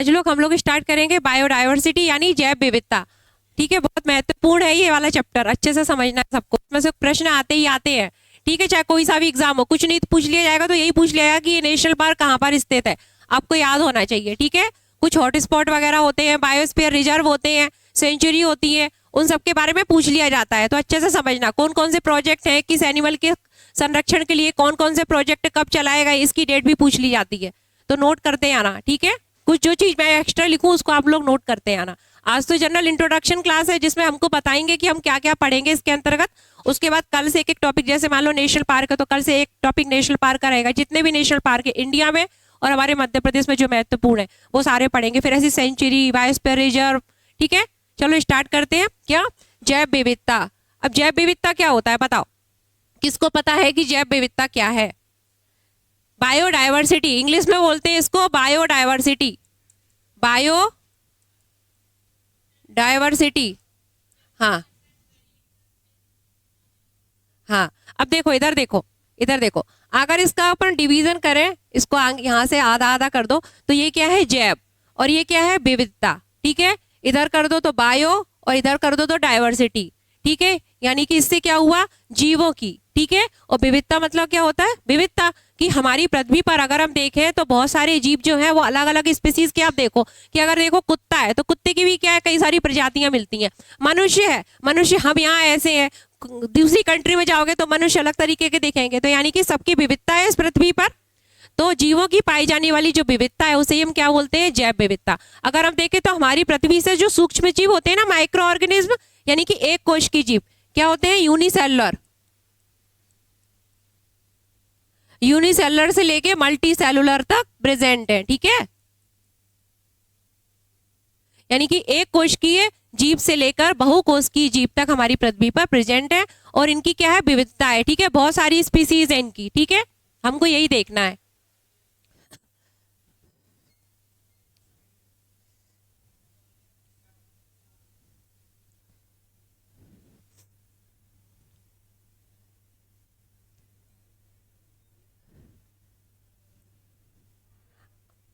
आज लोग हम लोग स्टार्ट करेंगे बायोडायवर्सिटी यानी जैव विविधता। ठीक है, बहुत महत्वपूर्ण है ये वाला चैप्टर, अच्छे से समझना है सबको, इसमें से प्रश्न आते ही आते हैं। ठीक है, चाहे कोई सा भी एग्जाम हो, कुछ नहीं पूछ लिया जाएगा तो यही पूछ लिया जाएगा कि ये नेशनल पार्क कहाँ पर स्थित है, आपको याद होना चाहिए। ठीक है, कुछ हॉटस्पॉट वगैरह होते हैं, बायोस्फीयर रिजर्व होते हैं, सेंचुरी होती है, उन सब के बारे में पूछ लिया जाता है। तो अच्छे से समझना कौन कौन से प्रोजेक्ट हैं, किस एनिमल के संरक्षण के लिए कौन कौन से प्रोजेक्ट कब चलाएगा, इसकी डेट भी पूछ ली जाती है, तो नोट करते आना। ठीक है, कुछ जो चीज मैं एक्स्ट्रा लिखूं उसको आप लोग नोट करते आना। आज तो जनरल इंट्रोडक्शन क्लास है जिसमें हमको बताएंगे कि हम क्या क्या पढ़ेंगे इसके अंतर्गत। उसके बाद कल से एक एक टॉपिक, जैसे मान लो नेशनल पार्क है तो कल से एक टॉपिक नेशनल पार्क का रहेगा। जितने भी नेशनल पार्क है इंडिया में और हमारे मध्य प्रदेश में जो महत्वपूर्ण है वो सारे पढ़ेंगे। फिर ऐसी सेंचुरी, बायोस्फीयर रिजर्व। ठीक है, चलो स्टार्ट करते हैं। क्या? जैव विविधता। अब जैव विविधता क्या होता है बताओ, किसको पता है कि जैव विविधता क्या है? बायोडायवर्सिटी, इंग्लिश में बोलते हैं इसको बायोडायवर्सिटी। बायोडायवर्सिटी, हाँ हाँ। अब देखो इधर देखो, इधर देखो, अगर इसका अपन डिवीजन करें, इसको यहाँ से आधा आधा कर दो तो ये क्या है? जैव, और ये क्या है? विविधता। ठीक है, इधर कर दो तो बायो और इधर कर दो तो डायवर्सिटी। ठीक है, यानी कि इससे क्या हुआ? जीवों की। ठीक है, और विविधता मतलब क्या होता है? विविधता कि हमारी पृथ्वी पर अगर हम देखें तो बहुत सारे जीव जो हैं वो अलग अलग स्पीसीज के। आप देखो कि अगर देखो कुत्ता है तो कुत्ते की भी क्या है? कई सारी प्रजातियां मिलती हैं। मनुष्य है, मनुष्य हम यहाँ ऐसे हैं, दूसरी कंट्री में जाओगे तो मनुष्य अलग तरीके के दिखेंगे। तो यानी कि सबकी विविधता है इस पृथ्वी पर। तो जीवों की पाई जाने वाली जो विविधता है उसे हम क्या बोलते हैं? जैव विविधता। अगर हम देखें तो हमारी पृथ्वी से जो सूक्ष्म जीव होते हैं ना, माइक्रो ऑर्गेनिज्म, यानी कि एक कोश की जीव, क्या होते हैं? यूनिसेलुलर। यूनिसेलुलर से लेके मल्टी सेलुलर तक प्रेजेंट है। ठीक है, यानी कि एक कोशिकीय जीव से लेकर बहुकोशिकीय जीव तक हमारी पृथ्वी पर प्रेजेंट है और इनकी क्या है? विविधता है। ठीक है, बहुत सारी स्पीसीज है इनकी। ठीक है, हमको यही देखना है।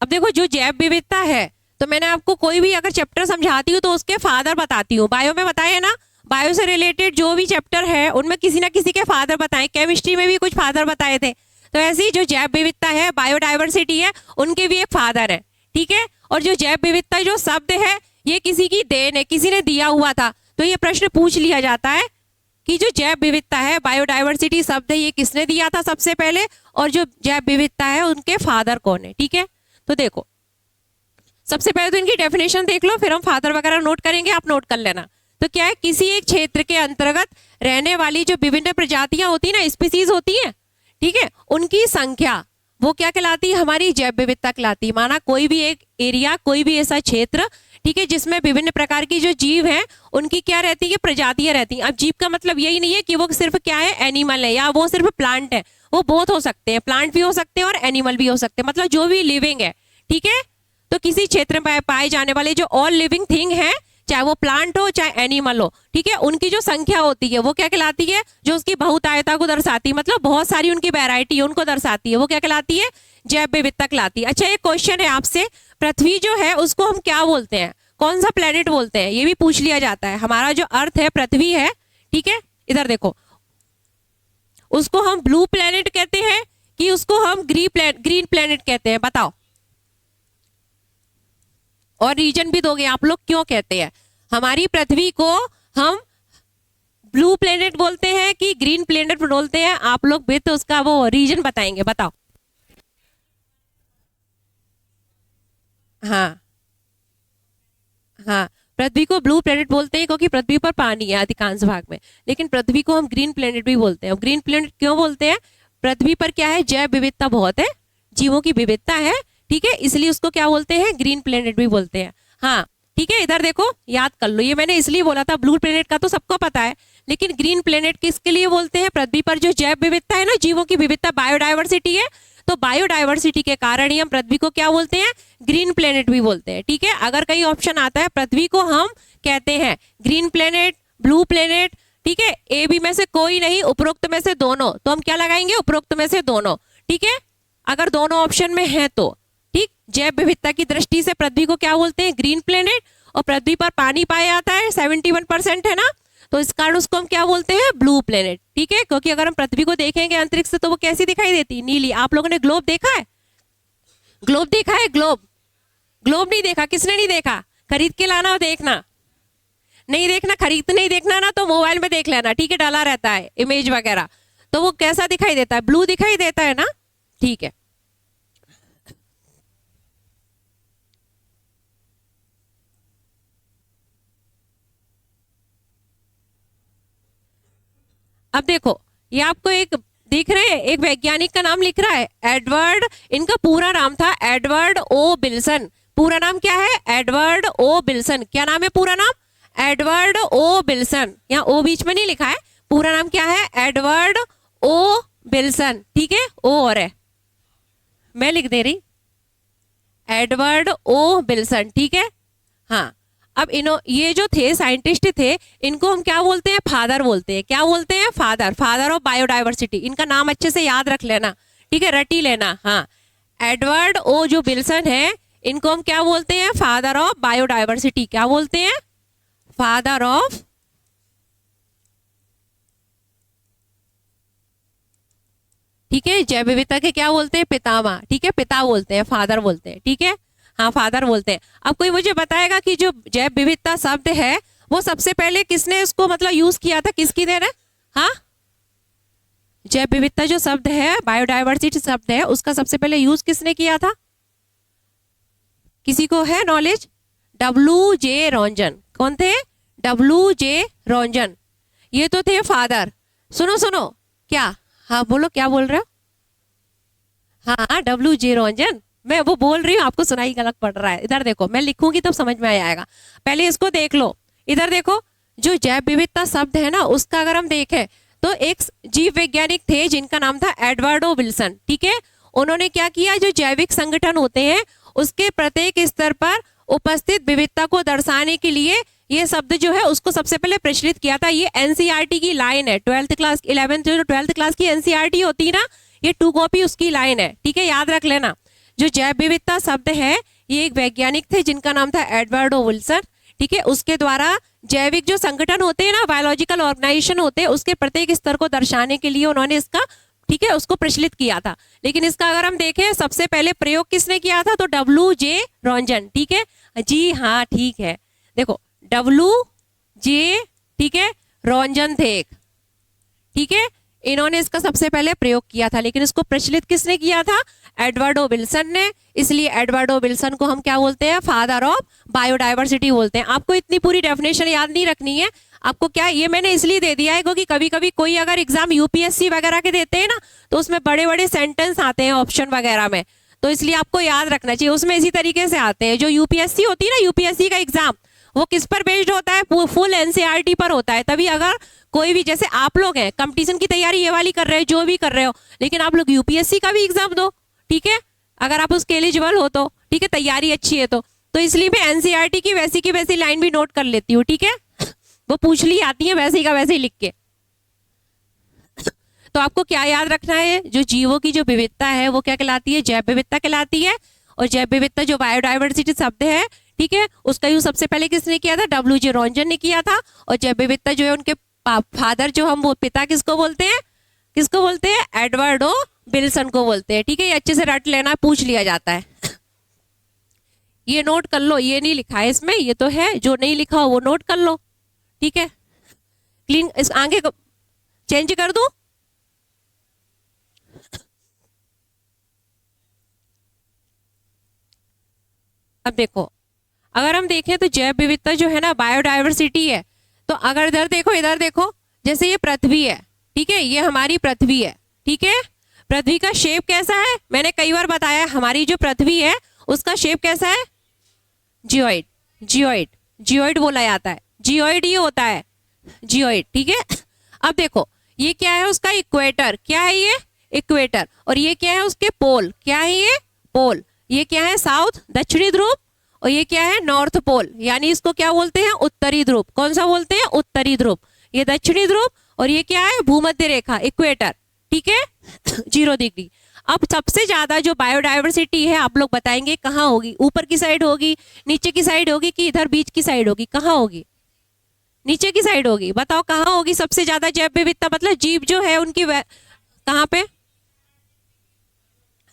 अब देखो, जो जैव विविधता है, तो मैंने आपको कोई भी अगर चैप्टर समझाती हूँ तो उसके फादर बताती हूँ। बायो में बताए ना, बायो से रिलेटेड जो भी चैप्टर है उनमें किसी ना किसी के फादर बताए। केमिस्ट्री में भी कुछ फादर बताए थे, तो ऐसे ही जो जैव विविधता है, बायोडायवर्सिटी है, उनके भी एक फादर है। ठीक है, और जो जैव विविधता जो शब्द है ये किसी की देन है, किसी ने दिया हुआ था। तो ये प्रश्न पूछ लिया जाता है कि जो जैव विविधता है, बायोडायवर्सिटी शब्द है, ये किसने दिया था सबसे पहले, और जो जैव विविधता है उनके फादर कौन है। ठीक है, तो देखो सबसे पहले तो इनकी डेफिनेशन देख लो, फिर हम फादर वगैरह नोट करेंगे, आप नोट कर लेना। तो क्या है? किसी एक क्षेत्र के अंतर्गत रहने वाली जो विभिन्न प्रजातियां होती है ना, स्पीसीज होती हैं, ठीक है, उनकी संख्या वो क्या कहलाती है? हमारी जैव विविधता कहलाती है। माना कोई भी एक एरिया, कोई भी ऐसा क्षेत्र, ठीक है, जिसमें विभिन्न प्रकार की जो जीव हैं उनकी क्या रहती है? प्रजातियां रहती हैं। अब जीव का मतलब यही नहीं है कि वो सिर्फ क्या है? एनिमल है या वो सिर्फ प्लांट है, वो बहुत हो सकते हैं, प्लांट भी हो सकते हैं और एनिमल भी हो सकते हैं, मतलब जो भी लिविंग है। ठीक है, तो किसी क्षेत्र में पाए जाने वाले जो ऑल लिविंग थिंग है, चाहे वो प्लांट हो चाहे एनिमल हो, ठीक है, उनकी जो संख्या होती है वो क्या कहलाती है? जो उसकी बहुतायता को दर्शाती है, मतलब बहुत सारी उनकी वैरायटी है उनको दर्शाती है, वो क्या कहलाती है? जैव विविधता कहलाती है। अच्छा, एक क्वेश्चन है आपसे, पृथ्वी जो है उसको हम क्या बोलते हैं? कौन सा प्लेनेट बोलते हैं? ये भी पूछ लिया जाता है। हमारा जो अर्थ है, पृथ्वी है, ठीक है, इधर देखो, उसको हम ब्लू प्लेनेट कहते हैं कि उसको हम ग्रीन प्लेनेट कहते हैं? बताओ, और रीजन भी दोगे आप लोग क्यों कहते हैं हमारी पृथ्वी को हम ब्लू प्लेनेट बोलते हैं कि ग्रीन प्लेनेट बोलते हैं? आप लोग भी तो उसका वो रीजन बताएंगे, बताओ। हाँ हाँ, पृथ्वी को ब्लू प्लेनेट बोलते हैं क्योंकि पृथ्वी पर पानी है अधिकांश भाग में, लेकिन पृथ्वी को हम ग्रीन प्लेनेट भी बोलते हैं। ग्रीन प्लेनेट क्यों बोलते हैं? पृथ्वी पर क्या है? जैव विविधता बहुत है, जीवों की विविधता है, ठीक है, इसलिए उसको क्या बोलते हैं? ग्रीन प्लेनेट भी बोलते हैं। हाँ, ठीक है, इधर देखो, याद कर लो, ये मैंने इसलिए बोला था, ब्लू प्लेनेट का तो सबको पता है, लेकिन ग्रीन प्लेनेट किसके लिए बोलते हैं? पृथ्वी पर जो जैव विविधता है ना, जीवों की विविधता, बायोडायवर्सिटी है, तो बायोडायवर्सिटी के कारण ही हम पृथ्वी को क्या बोलते हैं? ग्रीन प्लेनेट भी बोलते हैं। ठीक है, अगर कहीं ऑप्शन आता है, पृथ्वी को हम कहते हैं ग्रीन प्लेनेट, ब्लू प्लेनेट, ठीक है, ए बी में से कोई नहीं, उपरोक्त में से दोनों, तो हम क्या लगाएंगे? उपरोक्त में से दोनों। ठीक है, अगर दोनों ऑप्शन में है तो ठीक, जैव विविधता की दृष्टि से पृथ्वी को क्या बोलते हैं? Green planet. और पृथ्वी पर पानी पाया जाता है 71% है ना, तो इस कारण उसको हम क्या बोलते हैं? Blue planet. ठीक है, क्योंकि अगर हम पृथ्वी को देखेंगे अंतरिक्ष से तो वो कैसी दिखाई देती? नीली। आप लोगों ने ग्लोब देखा है? ग्लोब देखा है? ग्लोब ग्लोब नहीं देखा? किसने नहीं देखा? खरीद के लाना और देखना। नहीं देखना, खरीद नहीं देखना ना, तो मोबाइल में देख लेना। ठीक है, डाला रहता है इमेज वगैरह, तो वो कैसा दिखाई देता है? ब्लू दिखाई देता है ना। ठीक है, अब देखो ये आपको एक दिख रहे हैं, एक वैज्ञानिक का नाम लिख रहा है एडवर्ड। इनका पूरा नाम था एडवर्ड ओ बिल्सन। पूरा नाम क्या है? एडवर्ड ओ बिल्सन। क्या नाम है पूरा नाम? एडवर्ड ओ बिल्सन। यहाँ ओ बीच में नहीं लिखा है। पूरा नाम क्या है? एडवर्ड ओ बिल्सन। ठीक है, ओ और है, मैं लिख दे रही, एडवर्ड ओ बिल्सन। ठीक है, हाँ। अब ये जो थे साइंटिस्ट थे, इनको हम क्या बोलते हैं? फादर बोलते हैं। क्या बोलते हैं? फादर। Father of biodiversity. इनका नाम अच्छे से याद रख लेना। ठीक है, रटी लेना। हाँ, एडवर्ड ओ जो बिल्सन है, इनको हम क्या बोलते हैं? Father of biodiversity. क्या बोलते हैं? फादर ऑफ, ठीक है, जैव विविधता के क्या बोलते हैं? पितामह। ठीक है, पिता बोलते हैं, फादर बोलते हैं। ठीक है, हाँ, फादर बोलते हैं। अब कोई मुझे बताएगा कि जो जैव विविधता शब्द है वो सबसे पहले किसने इसको मतलब यूज किया था? किसकी देन है? हाँ, जैव विविधता जो शब्द है, बायोडाइवर्सिटी शब्द है, उसका सबसे पहले यूज किसने किया था? किसी को है नॉलेज? WJ रॉन्जन। कौन थे? WJ रॉन्जन। ये तो थे फादर। सुनो सुनो, क्या? हाँ बोलो, क्या बोल रहे हो? हाँ, WJ रॉन्जन। मैं वो बोल रही हूँ, आपको सुनाई गलत पड़ रहा है। इधर देखो, मैं लिखूंगी तब समझ में आएगा। पहले इसको देख लो। इधर देखो, जो जैव विविधता शब्द है ना, उसका अगर हम देखें तो एक जीव वैज्ञानिक थे जिनका नाम था एडवर्ड ओ विल्सन। ठीक है, उन्होंने क्या किया? जो जैविक संगठन होते हैं उसके प्रत्येक स्तर पर उपस्थित विविधता को दर्शाने के लिए ये शब्द जो है उसको सबसे पहले प्रचलित किया था। ये एनसीईआरटी की लाइन है, 12th क्लास 12th क्लास की एनसीईआरटी होती है ना, ये 2 कॉपी उसकी लाइन है। ठीक है, याद रख लेना। जो जैव विविधता शब्द है, ये एक वैज्ञानिक थे जिनका नाम था एडवर्ड ओ विल्सन। ठीक है, उसके द्वारा जैविक जो संगठन होते हैं ना, बायोलॉजिकल ऑर्गेनाइजेशन होते हैं, उसके प्रत्येक स्तर को दर्शाने के लिए उन्होंने इसका, ठीक है, उसको प्रचलित किया था। लेकिन इसका अगर हम देखें सबसे पहले प्रयोग किसने किया था? तो WJ रॉन्जन। ठीक है जी, हाँ ठीक है। देखो WJ, ठीक है, रॉन्जन थे एक। ठीक है, इन्होंने इसका सबसे पहले प्रयोग किया था, लेकिन इसको प्रचलित किसने किया था? एडवर्ड ओ विल्सन ने। इसलिए एडवर्ड ओ विल्सन को हम क्या बोलते हैं? फादर ऑफ बायोडाइवर्सिटी बोलते हैं। आपको इतनी पूरी डेफिनेशन याद नहीं रखनी है। आपको क्या, ये मैंने इसलिए दे दिया है क्योंकि कभी कभी कोई अगर एग्जाम यूपीएससी वगैरह के देते हैं ना, तो उसमें बड़े बड़े सेंटेंस आते हैं ऑप्शन वगैरह में, तो इसलिए आपको याद रखना चाहिए। उसमें इसी तरीके से आते हैं। जो यूपीएससी होती है ना, यूपीएससी का एग्जाम, वो किस पर बेस्ड होता है? फुल एनसीईआरटी पर होता है। तभी अगर कोई भी, जैसे आप लोग हैं कंपटीशन की तैयारी ये वाली कर रहे हो, जो भी कर रहे हो, लेकिन आप लोग यूपीएससी का भी एग्जाम दो। ठीक है, अगर आप उसके एलिजिबल हो तो, ठीक है, तैयारी अच्छी है तो इसलिए मैं एनसीईआरटी की वैसी लाइन भी नोट कर लेती हूँ। ठीक है, वो पूछ ली आती है वैसे ही का वैसे ही लिख के। तो आपको क्या याद रखना है? जो जीवों की जो विविधता है वो क्या कहलाती है? जैव विविधता कहलाती है। और जैव विविधता जो बायोडाइवर्सिटी शब्द है, ठीक है, उसका यूज सबसे पहले किसने किया था? WJ रॉन्जन ने किया था। और जैव विविधता जो है, उनके फादर जो हम वो पिता किसको बोलते हैं? किसको बोलते हैं? एडवर्ड ओ विल्सन को बोलते हैं। ठीक है, ये अच्छे से रट लेना, पूछ लिया जाता है। ये नोट कर लो, ये नहीं लिखा है इसमें, ये तो है, जो नहीं लिखा हो वो नोट कर लो। ठीक है, क्लीन, इस आगे को चेंज कर दूं? अब देखो, अगर हम देखें तो जैव विविधता जो है ना, बायोडाइवर्सिटी है। तो अगर इधर देखो, जैसे ये पृथ्वी है, ठीक है, ये हमारी पृथ्वी है। ठीक है, पृथ्वी का शेप कैसा है? मैंने कई बार बताया, हमारी जो पृथ्वी है उसका शेप कैसा है? जियोइड। जियोइड, जियोइड बोला जाता है। जियोइड ये होता है, जियोइड। ठीक है, अब देखो ये क्या है? उसका इक्वेटर। क्या है ये? इक्वेटर। और ये क्या है? उसके पोल। क्या है ये? पोल। ये क्या है? साउथ, दक्षिणी ध्रुव। और ये क्या है? नॉर्थ पोल, यानी इसको क्या बोलते हैं? उत्तरी ध्रुव। कौन सा बोलते हैं? उत्तरी ध्रुव। ये दक्षिणी ध्रुव। और ये क्या है? भूमध्य रेखा, इक्वेटर। ठीक है, 0 डिग्री। अब सबसे ज्यादा जो बायोडायवर्सिटी है आप लोग बताएंगे कहाँ होगी, ऊपर की साइड होगी, नीचे की साइड होगी, कि इधर बीच की साइड होगी, कहाँ होगी? नीचे की साइड होगी। बताओ कहाँ होगी सबसे ज्यादा जैव विविधता, मतलब जीव जो है उनकी कहाँ पे?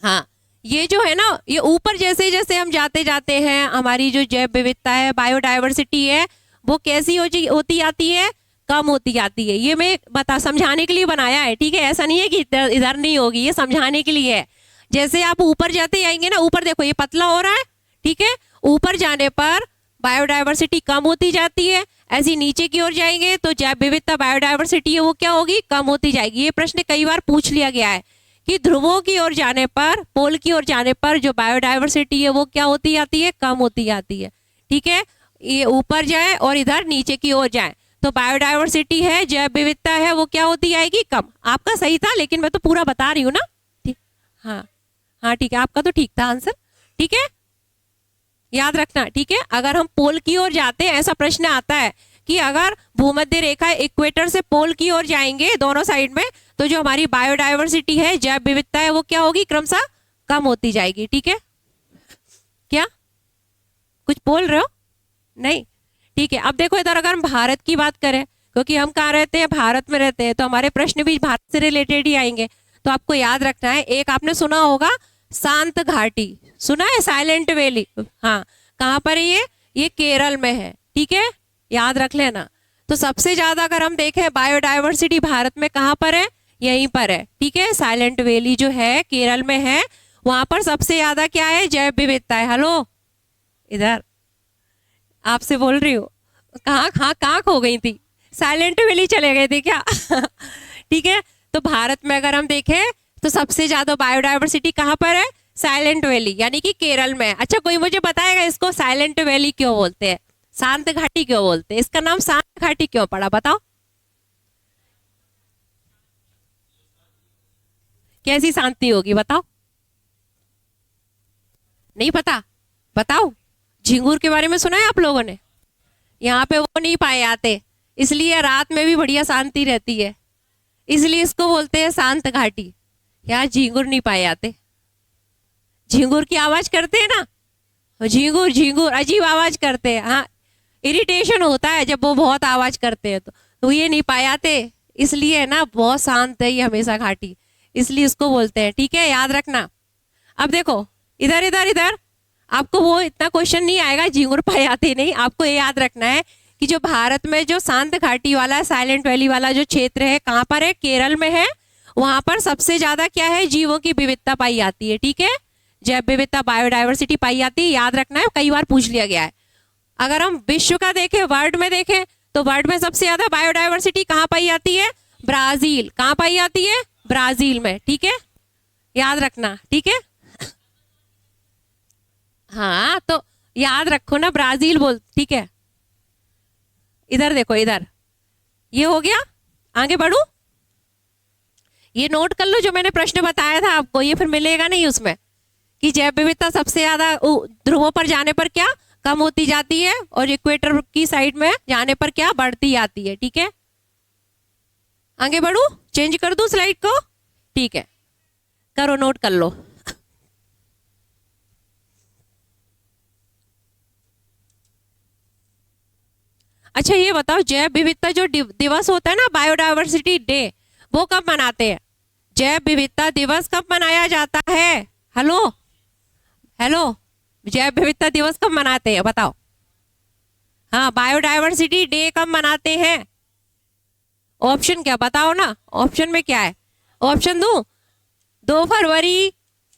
हाँ, ये जो है ना, ये ऊपर जैसे जैसे हम जाते जाते हैं हमारी जो जैव विविधता है, बायोडायवर्सिटी है, वो कैसी होती आती है? कम होती आती है। ये मैं बता समझाने के लिए बनाया है, ठीक है? ऐसा नहीं है कि इधर नहीं होगी, ये समझाने के लिए है। जैसे आप ऊपर जाते जाएंगे ना, ऊपर देखो ये पतला हो रहा है, ठीक है? ऊपर जाने पर बायोडायवर्सिटी कम होती जाती है, ऐसी नीचे की ओर जाएंगे तो जैव विविधता बायोडायवर्सिटी है वो क्या होगी? कम होती जाएगी। ये प्रश्न कई बार पूछ लिया गया है कि ध्रुवों की ओर जाने पर, पोल की ओर जाने पर जो बायोडायवर्सिटी है वो क्या होती आती है? कम होती आती है, ठीक है? ये ऊपर जाए और इधर नीचे की ओर जाए तो बायोडायवर्सिटी है, जैव विविधता है, वो क्या होती आएगी? कम। आपका सही था, लेकिन मैं तो पूरा बता रही हूँ ना, ठीक? हाँ हाँ ठीक है, आपका तो ठीक था आंसर, ठीक है? याद रखना, ठीक है? अगर हम पोल की ओर जाते हैं, ऐसा प्रश्न आता है कि अगर भूमध्य रेखा इक्वेटर से पोल की ओर जाएंगे दोनों साइड में, तो जो हमारी बायोडायवर्सिटी है, जैव विविधता है, वो क्या होगी? क्रमशः कम होती जाएगी, ठीक है? क्या कुछ बोल रहे हो? नहीं, ठीक है। अब देखो इधर अगर हम भारत की बात करें, क्योंकि हम कहाँ रहते हैं? भारत में रहते हैं, तो हमारे प्रश्न भी भारत से रिलेटेड ही आएंगे। तो आपको याद रखना है, एक आपने सुना होगा शांत घाटी, सुना है? साइलेंट वैली, हाँ, कहाँ पर है ये केरल में है, ठीक है? याद रख लेना। तो सबसे ज्यादा अगर हम देखें बायोडायवर्सिटी भारत में कहाँ पर है? यहीं पर है, ठीक है? साइलेंट वैली जो है केरल में है, वहां पर सबसे ज्यादा क्या है? जैव विविधता है। हेलो, इधर आपसे बोल रही हूँ, कहाँ खो गई थी? साइलेंट वैली चले गए थे क्या? ठीक है, तो भारत में अगर हम देखें तो सबसे ज्यादा बायोडायवर्सिटी कहाँ पर है? साइलेंट वैली, यानी कि केरल में। अच्छा, कोई मुझे बताएगा इसको साइलेंट वैली क्यों बोलते हैं, शांत घाटी क्यों बोलते हैं? इसका नाम शांत घाटी क्यों पड़ा, बताओ? कैसी शांति होगी बताओ? नहीं पता? बताओ। झिंगुर के बारे में सुना है आप लोगों ने? यहाँ पे वो नहीं पाए जाते, इसलिए रात में भी बढ़िया शांति रहती है, इसलिए इसको बोलते हैं शांत घाटी। यहाँ झिंगुर नहीं पाए जाते। झिंगुर की आवाज करते हैं ना, झिंगुर झिंगुर अजीब आवाज करते हैं, हाँ, इरिटेशन होता है जब वो बहुत आवाज करते हैं, तो ये नहीं पाए जाते, इसलिए ना बहुत शांत है ये हमेशा घाटी, इसलिए इसको बोलते हैं, ठीक है? याद रखना। अब देखो इधर इधर इधर, आपको वो इतना क्वेश्चन नहीं आएगा, झिंगुर पाए जाते नहीं, आपको ये याद रखना है कि जो भारत में जो शांत घाटी वाला साइलेंट वैली वाला जो क्षेत्र है, कहाँ पर है? केरल में है। वहां पर सबसे ज्यादा क्या है? जीवों की विविधता पाई जाती है, ठीक है? जैव विविधता बायोडायवर्सिटी पाई जाती है, याद रखना है, कई बार पूछ लिया गया है। अगर हम विश्व का देखें, वर्ल्ड में देखें, तो वर्ल्ड में सबसे ज्यादा बायोडायवर्सिटी कहाँ पाई जाती है? ब्राजील। कहाँ पाई जाती है? ब्राजील में, ठीक है? याद रखना, ठीक है? हाँ, तो याद रखो ना, ब्राजील बोल, ठीक है? इधर देखो, इधर ये हो गया, आगे बढ़ू, ये नोट कर लो जो मैंने प्रश्न बताया था आपको, ये फिर मिलेगा नहीं उसमें, कि जैव विविधता सबसे ज्यादा ध्रुवों पर जाने पर क्या? कम होती जाती है, और इक्वेटर की साइड में जाने पर क्या? बढ़ती जाती है, ठीक है? आगे बढ़ू, चेंज कर दूं स्लाइड को, ठीक है? करो, नोट कर लो। अच्छा ये बताओ, जैव विविधता जो दिवस होता है ना, बायोडायवर्सिटी डे, वो कब मनाते हैं? जैव विविधता दिवस कब मनाया जाता है? हेलो हेलो, जैव विविधता दिवस कब मनाते हैं बताओ? हाँ, बायोडायवर्सिटी डे कब मनाते हैं? ऑप्शन क्या, बताओ ना, ऑप्शन में क्या है? ऑप्शन दूं? 2 फरवरी,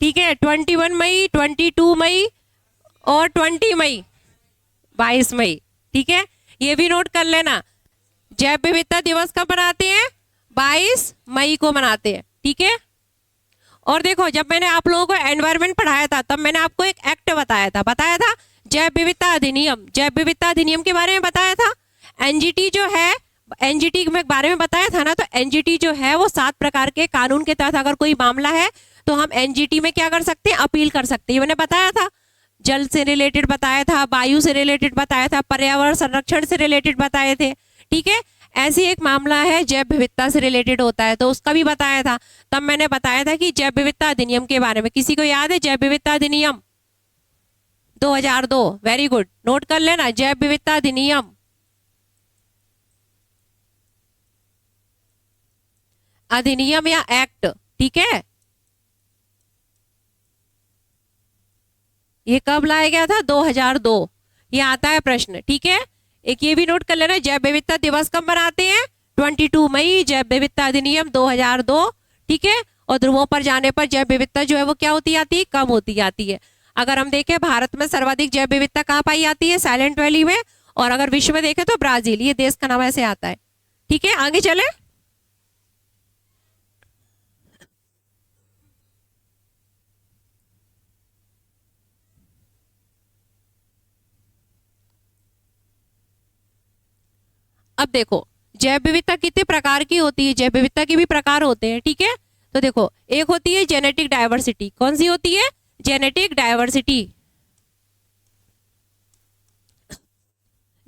ठीक है, 21 मई, 22 मई और 20 मई, 22 मई, ठीक है? ये भी नोट कर लेना, जैव विविधता दिवस कब मनाते हैं? 22 मई को मनाते हैं, ठीक है? और देखो, जब मैंने आप लोगों को एनवायरनमेंट पढ़ाया था, तब मैंने आपको एक एक्ट बताया था जैव विविधता अधिनियम, जैव विविधता अधिनियम के बारे में बताया था। एनजीटी जो है, एनजीटी के बारे में बताया था ना, तो एनजीटी जो है वो 7 प्रकार के कानून के तहत अगर कोई मामला है तो हम एनजीटी में क्या कर सकते हैं? अपील कर सकते हैं, मैंने बताया था। जल से रिलेटेड बताया था, वायु से रिलेटेड बताया था, पर्यावरण संरक्षण से रिलेटेड बताए थे, ठीक है? ऐसी एक मामला है जैव विविधता से रिलेटेड होता है, तो उसका भी बताया था। तब मैंने बताया था कि जैव विविधता अधिनियम के बारे में, किसी को याद है जैव विविधता अधिनियम 2002? वेरी गुड, नोट कर लेना, जैव विविधता अधिनियम। अधिनियम या एक्ट, ठीक है, ये कब लाया गया था? 2002। ये आता है प्रश्न, ठीक है। एक ये भी नोट कर लेना, जैव विविधता दिवस कब मनाते हैं? 22 मई, जैव विविधता अधिनियम 2002, ठीक है। और ध्रुवों पर जाने पर जैव विविधता जो है वो क्या होती जाती है? कम होती जाती है। अगर हम देखें भारत में सर्वाधिक जैव विविधता कहाँ पाई जाती है? साइलेंट वैली में। और अगर विश्व में देखें तो ब्राजील, ये देश का नाम ऐसे आता है, ठीक है। आगे चले, अब देखो जैव विविधता कितने प्रकार की होती है? जैव विविधता के भी प्रकार होते हैं, ठीक है। तो देखो, एक होती है जेनेटिक डायवर्सिटी। कौन सी होती है? Genetic diversity.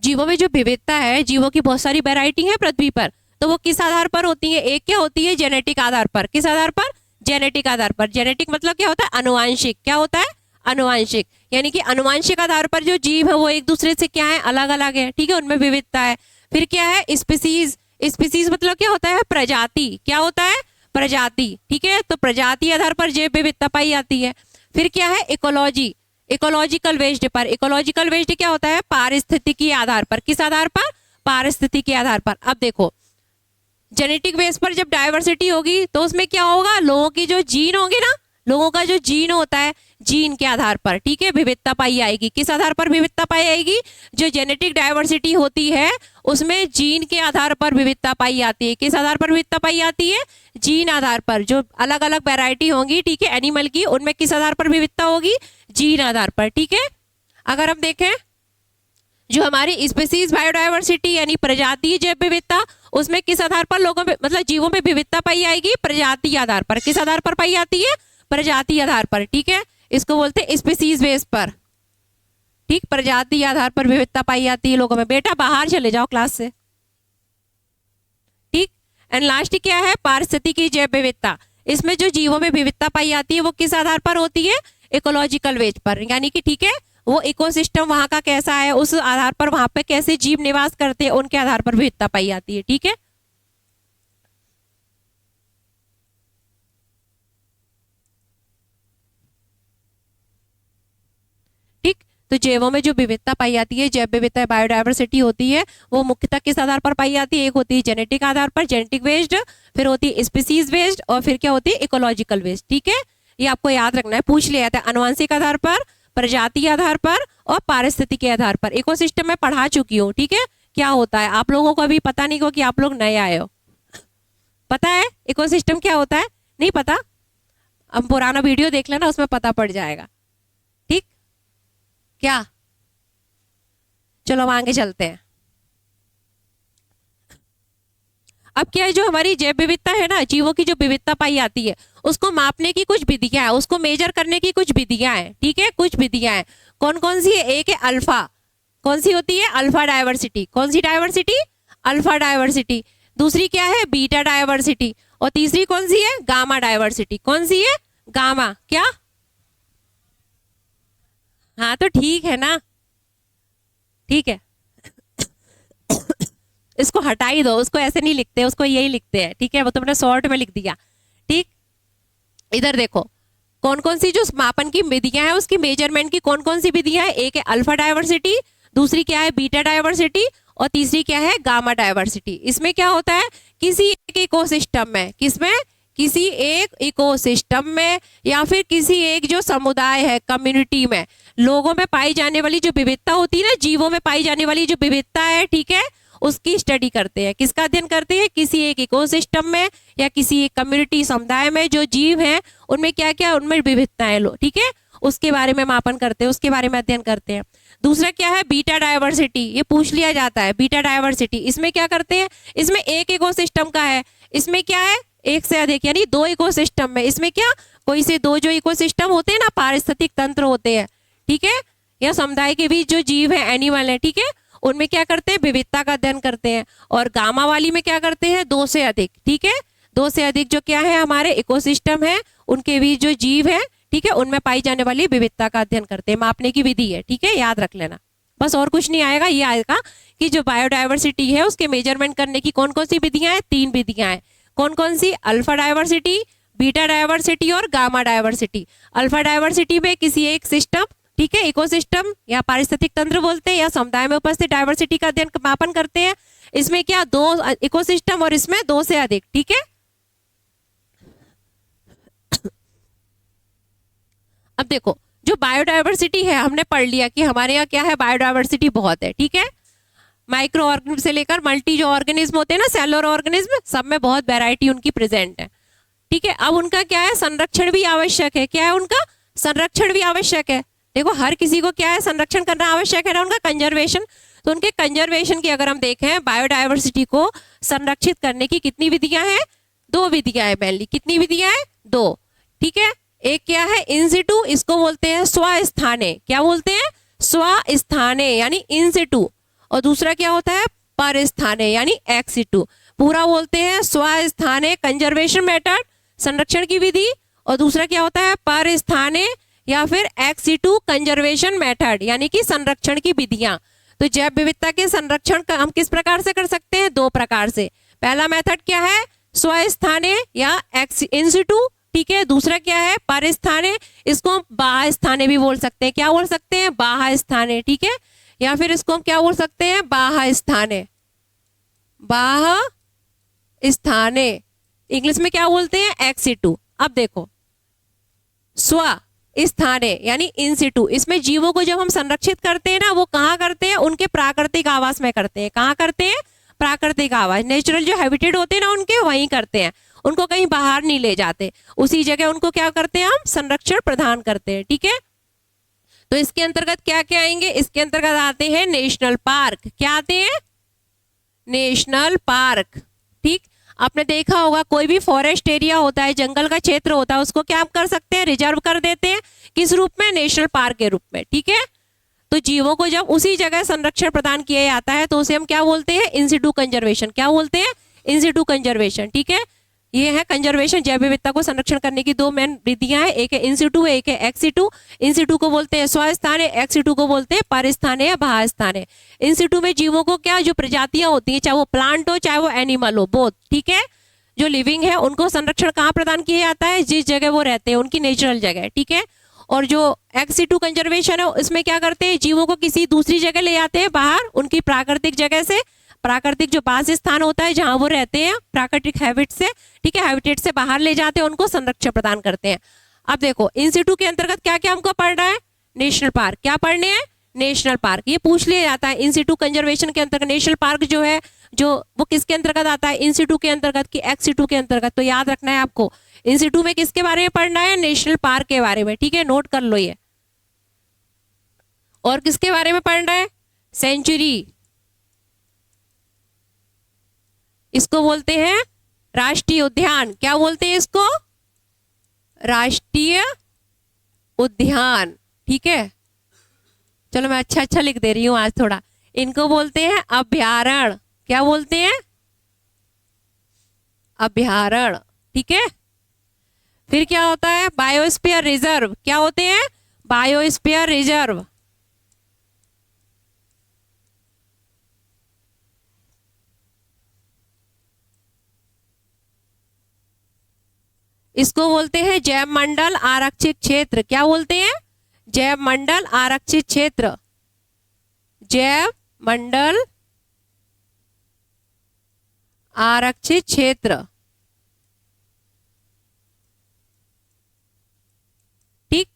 जीवों में जो विविधता है, जीवों की बहुत सारी वैरायटी है पृथ्वी पर, तो वो किस आधार पर होती है? एक क्या होती है? जेनेटिक आधार पर। किस आधार पर? जेनेटिक आधार पर। जेनेटिक मतलब क्या होता है? अनुवांशिक। क्या होता है? अनुवांशिक। यानी कि अनुवांशिक आधार पर जो जीव है वो एक दूसरे से क्या है? अलग अलग है, ठीक है, उनमें विविधता है। फिर क्या है? स्पीसीज। स्पीसीज मतलब क्या होता है? प्रजाति। क्या होता है? प्रजाति, ठीक है। तो प्रजाति आधार पर जैव विविधता पाई जाती है। फिर क्या है? इकोलॉजी। इकोलॉजिकल वेस्ट पर। इकोलॉजिकल वेस्ट क्या होता है? पारिस्थितिकी आधार पर। किस आधार पर? पारिस्थितिकी आधार पर। अब देखो, जेनेटिक बेस पर जब डायवर्सिटी होगी तो उसमें क्या होगा? लोगों की जो जीन होंगे ना, लोगों का जो जीन होता है, जीन के आधार पर, ठीक है, विविधता पाई आएगी। किस आधार पर विविधता पाई आएगी? जो जेनेटिक डायवर्सिटी होती है उसमें जीन के आधार पर विविधता पाई जाती है। किस आधार पर विविधता पाई जाती है? जीन आधार पर। जो अलग अलग वैरायटी होंगी, ठीक है, एनिमल की, उनमें किस आधार पर विविधता होगी? जीन आधार पर, ठीक है। अगर हम देखें जो हमारी स्पीसीज बायोडायवर्सिटी यानी प्रजातीय जैव विविधता, उसमें किस आधार पर लोगों में मतलब जीवों में विविधता पाई आएगी? प्रजाति आधार पर। किस आधार पर पाई जाती है? प्रजाति आधार पर, ठीक है। इसको बोलते हैं स्पीसीज बेस पर, ठीक, प्रजाति आधार पर विविधता पाई जाती है लोगों में। बेटा बाहर चले जाओ क्लास से, ठीक। एंड लास्ट क्या है? पारिस्थितिकी जैव विविधता। इसमें जो जीवों में विविधता पाई जाती है वो किस आधार पर होती है? इकोलॉजिकल वेज पर, यानी कि ठीक है, वो इकोसिस्टम वहां का कैसा है उस आधार पर, वहां पे कैसे जीव निवास करते हैं उनके आधार पर विविधता पाई जाती है, ठीक है। ठीक, तो जैवों में जो विविधता पाई जाती है, जैव विविधता बायोडायवर्सिटी होती है, वो मुख्यतः किस आधार पर पाई जाती है? एक होती है जेनेटिक आधार पर, जेनेटिक वेस्ट, फिर होती है स्पीसीज वेस्ट, और फिर क्या होती है? इकोलॉजिकल वेस्ट, ठीक है। ये आपको याद रखना है, पूछ लिया जाता है। अनुवांशिक आधार पर, प्रजाति आधार पर और पारिस्थितिक के आधार पर। इकोसिस्टम में पढ़ा चुकी हूँ, ठीक है, क्या होता है। आप लोगों को अभी पता नहीं हो कि आप लोग नए आए हो। पता है इकोसिस्टम क्या होता है? नहीं पता? अब पुराना वीडियो देख लेना, उसमें पता पड़ जाएगा, ठीक। क्या? चलो अब आगे चलते हैं। अब क्या है, जो हमारी जैव विविधता है ना, जीवों की जो विविधता पाई जाती है, उसको मापने की कुछ विधियां हैं, उसको मेजर करने की कुछ विधियां हैं, ठीक है, कुछ विधियां हैं। कौन कौन सी है? एक है अल्फा। कौन सी होती है? Alpha diversity. कौन सी डायवर्सिटी? Alpha diversity. दूसरी क्या है? Beta diversity. और तीसरी कौन सी है? Gamma diversity. कौन सी है? गामा। क्या? हाँ तो ठीक है ना, ठीक है। इसको हटा ही दो, उसको ऐसे नहीं लिखते, उसको यही लिखते हैं, ठीक है, वो तुमने शॉर्ट में लिख दिया, ठीक। इधर देखो कौन कौन सी जो मापन की विधियां हैं, उसकी मेजरमेंट की कौन कौन सी विधियां हैं। एक है अल्फा डायवर्सिटी, दूसरी क्या है? बीटा डायवर्सिटी, और तीसरी क्या है? Gamma diversity. इसमें क्या होता है? किसी एक इकोसिस्टम में, किसमें? किसी एक इकोसिस्टम में या फिर किसी एक जो समुदाय है, कम्युनिटी में, लोगों में पाई जाने वाली जो विविधता होती है ना, जीवों में पाई जाने वाली जो विविधता है, ठीक है, उसकी स्टडी करते हैं। किसका अध्ययन करते हैं? किसी एक इकोसिस्टम में या किसी एक कम्युनिटी, समुदाय में जो जीव हैं उनमें क्या क्या उनमें विविधताएं लो, ठीक है, उसके बारे में मापन करते हैं, उसके बारे में अध्ययन करते हैं। दूसरा क्या है? Beta diversity. ये पूछ लिया जाता है, बीटा डायवर्सिटी। इसमें क्या करते हैं? इसमें एक इकोसिस्टम का है, इसमें क्या है? एक से अधिक, यानी दो इकोसिस्टम में। इसमें क्या? कोई से दो जो इकोसिस्टम होते हैं ना, पारिस्थितिक तंत्र होते हैं, ठीक है, या समुदाय के बीच जो जीव है, एनिमल है, ठीक है, उनमें क्या करते हैं, विविधता का अध्ययन करते हैं। और गामा वाली में क्या करते हैं, 2 से अधिक, ठीक है, 2 से अधिक जो क्या है हमारे इकोसिस्टम है, उनके बीच जो जीव है, ठीक है, उनमें पाई जाने वाली विविधता का अध्ययन करते हैं। मापने की विधि है, ठीक है, याद रख लेना, बस और कुछ नहीं आएगा। ये आएगा कि जो बायोडायवर्सिटी है उसके मेजरमेंट करने की कौन कौन सी विधियां हैं, 3 विधियां हैं। कौन कौन सी, अल्फा डायवर्सिटी, बीटा डायवर्सिटी और गामा डायवर्सिटी। अल्फा डायवर्सिटी में किसी एक सिस्टम, ठीक है, इकोसिस्टम या पारिस्थितिक तंत्र बोलते हैं, या समुदाय में उपस्थित डायवर्सिटी का अध्ययन मापन करते हैं। इसमें क्या 2 इकोसिस्टम और इसमें 2 से अधिक, ठीक है। अब देखो जो बायोडायवर्सिटी है हमने पढ़ लिया कि हमारे यहाँ क्या है, बायोडायवर्सिटी बहुत है, ठीक है। माइक्रो ऑर्गेनिज्म से लेकर मल्टी जो ऑर्गेनिज्म होते हैं ना, सेलुलर ऑर्गेनिज्म, सब में बहुत वैरायटी उनकी प्रेजेंट है, ठीक है। अब उनका क्या है, संरक्षण भी आवश्यक है। क्या है उनका, संरक्षण भी आवश्यक है। देखो हर किसी को क्या है, संरक्षण करना आवश्यक है ना, उनका कंजर्वेशन। तो उनके कंजर्वेशन की अगर हम देखें, बायोडायवर्सिटी को संरक्षित करने की कितनी विधियां हैं, 2 विधियां हैं मेनली। कितनी विधियां हैं, 2, ठीक है। एक क्या है, इन सिटू, इसको बोलते हैं स्वस्थाने। क्या बोलते हैं, स्वस्थाने यानी इन सिटू। और दूसरा क्या होता है, परस्थाने यानी एक्स सिटू। पूरा बोलते हैं स्वस्थाने कंजर्वेशन मेथड, संरक्षण की विधि। और दूसरा क्या होता है, परस्थाने या फिर एक्स सिटू कंजर्वेशन मेथड यानी कि संरक्षण की विधियां। तो जैव विविधता के संरक्षण का हम किस प्रकार से कर सकते हैं, 2 प्रकार से। पहला मेथड क्या है, स्वस्थाने या एक्स इन सिटू, ठीक है। दूसरा क्या है, परस्थाने, इसको हम बाह्य स्थाने भी बोल सकते हैं। क्या बोल सकते हैं, बाह्य स्थाने, ठीक है। या फिर इसको हम क्या बोल सकते हैं, बाह्य स्थाने, बाह्य स्थाने, इंग्लिश में क्या बोलते हैं, एक्स सिटू। अब देखो स्व स्थाने यानी इन सिटू, इसमें जीवों को जब हम संरक्षित करते हैं ना, वो कहाँ करते हैं, उनके प्राकृतिक आवास में करते हैं। कहाँ करते हैं, प्राकृतिक आवास, नेचुरल जो हैबिटेट होते हैं ना उनके, वहीं करते हैं। उनको कहीं बाहर नहीं ले जाते, उसी जगह उनको क्या करते हैं, हम संरक्षण प्रदान करते हैं, ठीक है। तो इसके अंतर्गत क्या क्या आएंगे, इसके अंतर्गत आते हैं नेशनल पार्क। क्या आते हैं, नेशनल पार्क, ठीक। आपने देखा होगा कोई भी फॉरेस्ट एरिया होता है, जंगल का क्षेत्र होता है, उसको क्या कर सकते हैं, रिजर्व कर देते हैं। किस रूप में, नेशनल पार्क के रूप में, ठीक है। तो जीवों को जब उसी जगह संरक्षण प्रदान किया जाता है तो उसे हम क्या बोलते हैं, इन सिटू कंजर्वेशन। क्या बोलते हैं, इन सिटू कंजर्वेशन, ठीक है। ये है कंजर्वेशन, जैव विविधता को संरक्षण करने की 2 मेन विधियां हैं, एक है इन सिटू, एक है एक्स सिटू। इन सिटू को बोलते हैं स्वस्थाने, एक्स सिटू को बोलते हैं परस्थाने या बाह्य स्थाने। इन सिटू में जीवों को क्या, जो प्रजातियां होती हैं, चाहे वो प्लांट हो चाहे वो एनिमल हो, बोथ, ठीक है, जो लिविंग है, उनको संरक्षण कहाँ प्रदान किया जाता है, जिस जगह वो रहते हैं, उनकी नेचुरल जगह, ठीक है। और जो एक्स सिटू कंजर्वेशन है, इसमें क्या करते हैं, जीवों को किसी दूसरी जगह ले जाते हैं बाहर, उनकी प्राकृतिक जगह से, प्राकृतिक जो बास स्थान होता है जहां वो रहते हैं, प्राकृतिक हैबिट से, ठीक है, हैबिटेट से बाहर ले जाते हैं, उनको संरक्षण प्रदान करते हैं। अब देखो इन सिटू के अंतर्गत क्या क्या हमको पढ़ना है, नेशनल पार्क। क्या पढ़ने हैं, नेशनल पार्क। ये पूछ लिया जाता है इन सिटू कंजर्वेशन के अंतर्गत। नेशनल पार्क जो है, जो वो किसके अंतर्गत आता है, इन सिटू के अंतर्गत कि एक्स सिटू के अंतर्गत। तो याद रखना है आपको, इन सिटू में किसके बारे में पढ़ना है, नेशनल पार्क के बारे में, ठीक है, नोट कर लो ये। और किसके बारे में पढ़ना है, सेंचुरी, इसको बोलते हैं राष्ट्रीय उद्यान। क्या बोलते हैं इसको, राष्ट्रीय उद्यान, ठीक है। चलो मैं अच्छा अच्छा लिख दे रही हूं आज थोड़ा। इनको बोलते हैं अभयारण्य। क्या बोलते हैं, अभयारण्य, ठीक है। फिर क्या होता है, बायोस्फीयर रिजर्व। क्या होते हैं, बायोस्फीयर रिजर्व। इसको बोलते हैं जैव मंडल आरक्षित क्षेत्र। क्या बोलते हैं, जैव मंडल आरक्षित क्षेत्र, जैव मंडल आरक्षित क्षेत्र, ठीक।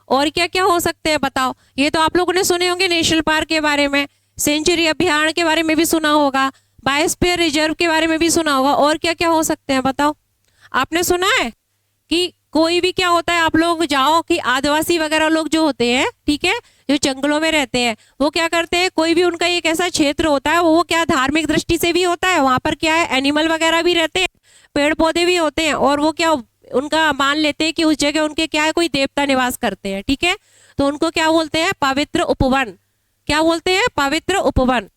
और क्या क्या हो सकते हैं बताओ, ये तो आप लोगों ने सुने होंगे नेशनल पार्क के बारे में, सेंचुरी अभयारण्य के बारे में भी सुना होगा, बायोस्फीयर रिजर्व के बारे में भी सुना होगा। और क्या क्या हो सकते हैं बताओ, आपने सुना है कि कोई भी क्या होता है, आप लोग जाओ कि आदिवासी वगैरह लोग जो होते हैं, ठीक है, जो जंगलों में रहते हैं, वो क्या करते हैं, कोई भी उनका एक ऐसा क्षेत्र होता है, वो क्या धार्मिक दृष्टि से भी होता है, वहां पर क्या है, एनिमल वगैरह भी रहते हैं, पेड़ पौधे भी होते हैं, और वो क्या उनका मान लेते हैं कि उस जगह उनके क्या है, कोई देवता निवास करते हैं, ठीक है। तो उनको क्या बोलते हैं, पवित्र उपवन। क्या बोलते हैं? पवित्र उपवन।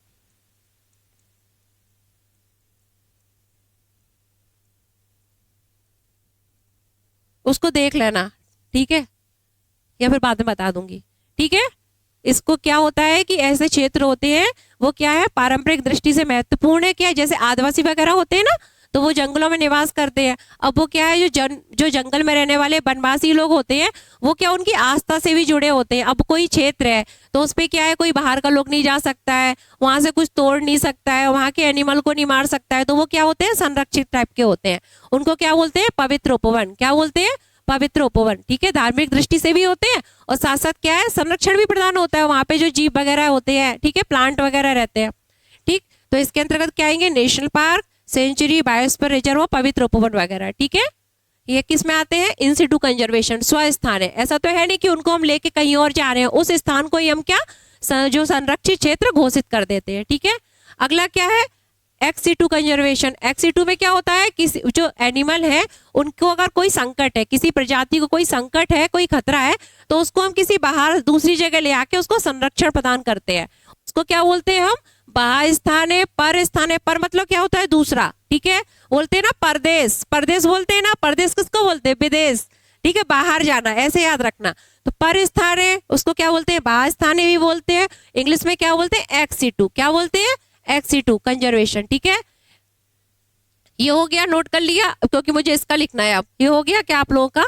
उसको देख लेना, ठीक है, या फिर बाद में बता दूंगी, ठीक है। इसको क्या होता है कि ऐसे क्षेत्र होते हैं वो क्या है, पारंपरिक दृष्टि से महत्वपूर्ण है। क्या है? जैसे आदिवासी वगैरह होते हैं ना, तो वो जंगलों में निवास करते हैं। अब वो क्या है, जो जंगल में रहने वाले वनवासी लोग होते हैं वो क्या, उनकी आस्था से भी जुड़े होते हैं। अब कोई क्षेत्र है तो उस पे क्या है, कोई बाहर का लोग नहीं जा सकता है, वहां से कुछ तोड़ नहीं सकता है, वहां के एनिमल को नहीं मार सकता है, तो वो क्या होते हैं, संरक्षित टाइप के होते हैं। उनको क्या बोलते हैं? पवित्र उपवन। क्या बोलते हैं? पवित्र उपवन, ठीक है। धार्मिक दृष्टि से भी होते हैं और साथ साथ क्या है, संरक्षण भी प्रदान होता है। वहां पे जो जीव वगैरह होते हैं, ठीक है, प्लांट वगैरह रहते हैं, ठीक। तो इसके अंतर्गत क्या आएंगे? National park, sanctuary, biosphere reserve, पवित्र उपवन वगैरह, ठीक है। ये किस में आते हैं? इन सिटू कंजर्वेशन, स्वस्थान है। ऐसा तो है नहीं कि उनको हम लेके कहीं और जा रहे हैं, उस स्थान को ही हम क्या, जो संरक्षित क्षेत्र घोषित कर देते हैं, ठीक है। अगला क्या है? Ex situ conservation. Ex situ में क्या होता है, किसी जो एनिमल है उनको अगर कोई संकट है, किसी प्रजाति को कोई संकट है, कोई खतरा है, तो उसको हम किसी बाहर दूसरी जगह ले आके उसको संरक्षण प्रदान करते हैं। उसको क्या बोलते हैं हम? बाह्य स्थान है, पर स्थान है। पर मतलब क्या होता है? दूसरा, ठीक है। बोलते हैं ना परदेश, परदेश बोलते हैं ना, परदेश किसको बोलते हैं? विदेश, ठीक है, बाहर जाना, ऐसे याद रखना। तो पर स्थान है उसको क्या बोलते हैं? बाह्य स्थान भी बोलते हैं। इंग्लिश में क्या बोलते हैं? Ex situ. क्या बोलते हैं? एक्स सिटू कंजर्वेशन, ठीक है। ये हो गया, नोट कर लिया, क्योंकि मुझे इसका लिखना है। अब ये हो गया क्या आप लोगों का?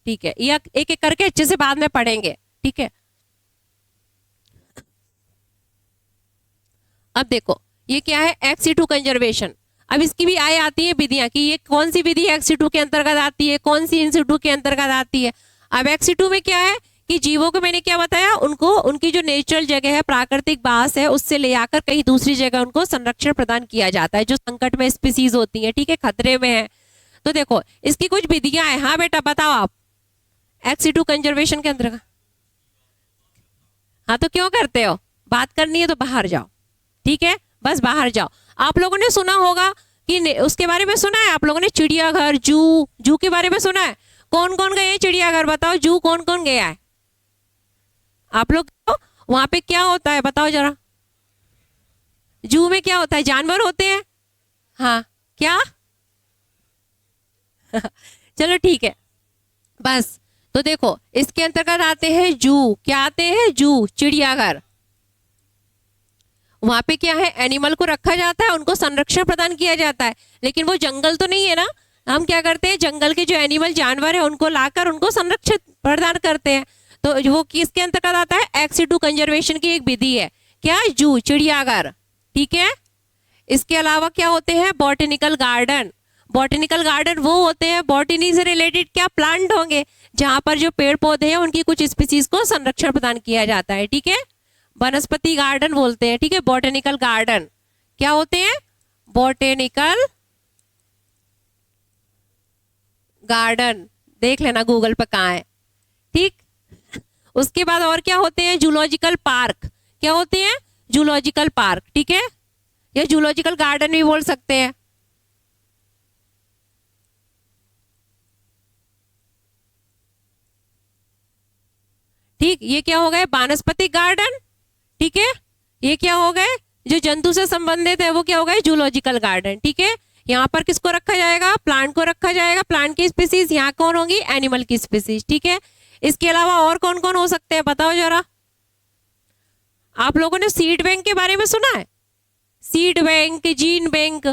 ठीक है, ये एक एक करके अच्छे से बाद में पढ़ेंगे, ठीक है। अब देखो ये क्या है? Ex situ conservation. अब इसकी भी आती है विधियां कि ये कौन सी विधि एक्स सिटू के अंतर्गत आती है, कौन सी इन सिटू के अंतर्गत आती है। अब एक्स सिटू में क्या है कि जीवों को मैंने क्या बताया, उनको उनकी जो नेचुरल जगह है, प्राकृतिक बास है, उससे ले आकर कहीं दूसरी जगह उनको संरक्षण प्रदान किया जाता है, जो संकट में स्पीसीज होती है, ठीक है, खतरे में है। तो देखो इसकी कुछ विधियां हैं। हाँ बेटा बताओ आप, एक्स सिटू कंजर्वेशन के अंतर्गत। हाँ तो क्यों करते हो? बात करनी है तो बाहर जाओ, ठीक है, बस बाहर जाओ। आप लोगों ने सुना होगा कि उसके बारे में सुना है आप लोगों ने, चिड़ियाघर, जू के बारे में सुना है? कौन कौन गए हैं चिड़ियाघर? बताओ, जू कौन कौन गया है आप लोग? वहां पे क्या होता है बताओ जरा? जू में क्या होता है? जानवर होते हैं। हाँ क्या? चलो ठीक है, बस। तो देखो इसके अंतर्गत आते हैं जू। क्या आते हैं? जू, चिड़ियाघर। वहां पे क्या है, एनिमल को रखा जाता है, उनको संरक्षण प्रदान किया जाता है। लेकिन वो जंगल तो नहीं है ना, हम क्या करते हैं, जंगल के जो एनिमल जानवर है उनको लाकर उनको संरक्षित प्रदान करते हैं। तो वो किसके अंतर्गत आता है? एक्स सिटू कंजर्वेशन की एक विधि है। क्या? जू, चिड़ियाघर, ठीक है। इसके अलावा क्या होते हैं? Botanical garden. बॉटेनिकल गार्डन वो होते हैं, बॉटनी से रिलेटेड क्या प्लांट होंगे, जहां पर जो पेड़ पौधे हैं उनकी कुछ स्पीसीज को संरक्षण प्रदान किया जाता है, ठीक है। वनस्पति गार्डन बोलते हैं, ठीक है। बॉटेनिकल गार्डन क्या होते हैं? बॉटेनिकल गार्डन, देख लेना गूगल पर कहाँ है, ठीक। उसके बाद और क्या होते हैं? Zoological park. क्या होते हैं? जूलॉजिकल पार्क, ठीक है, या जूलॉजिकल गार्डन भी बोल सकते हैं। ठीक, ये क्या हो गए? वानस्पतिक गार्डन, ठीक है। ये क्या हो गए? जो जंतु से संबंधित है वो क्या हो गए? जूलॉजिकल गार्डन, ठीक है। यहाँ पर किसको रखा जाएगा? प्लांट को रखा जाएगा, प्लांट की स्पीसीज। यहाँ कौन होगी? एनिमल की स्पीसीज, ठीक है। इसके अलावा और कौन कौन हो सकते हैं बताओ जरा? आप लोगों ने सीड बैंक के बारे में सुना है? सीड बैंक, जीन बैंक,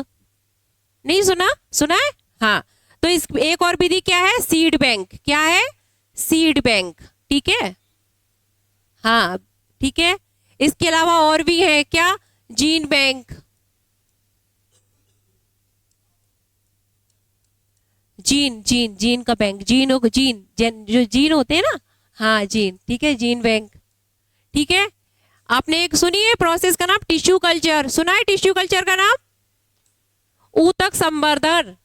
नहीं सुना? सुना है? हाँ, तो इस एक और विधि क्या है? Seed bank. क्या है? सीड बैंक, ठीक है, हाँ, ठीक है। इसके अलावा और भी है क्या? जीन बैंक, जीन का बैंक, जो जीन होते हैं ना, हाँ जीन, ठीक है, जीन बैंक, ठीक है। आपने एक सुनी है प्रोसेस का नाम टिश्यू कल्चर, सुना है टिश्यू कल्चर का नाम? ऊतक संवर्धन।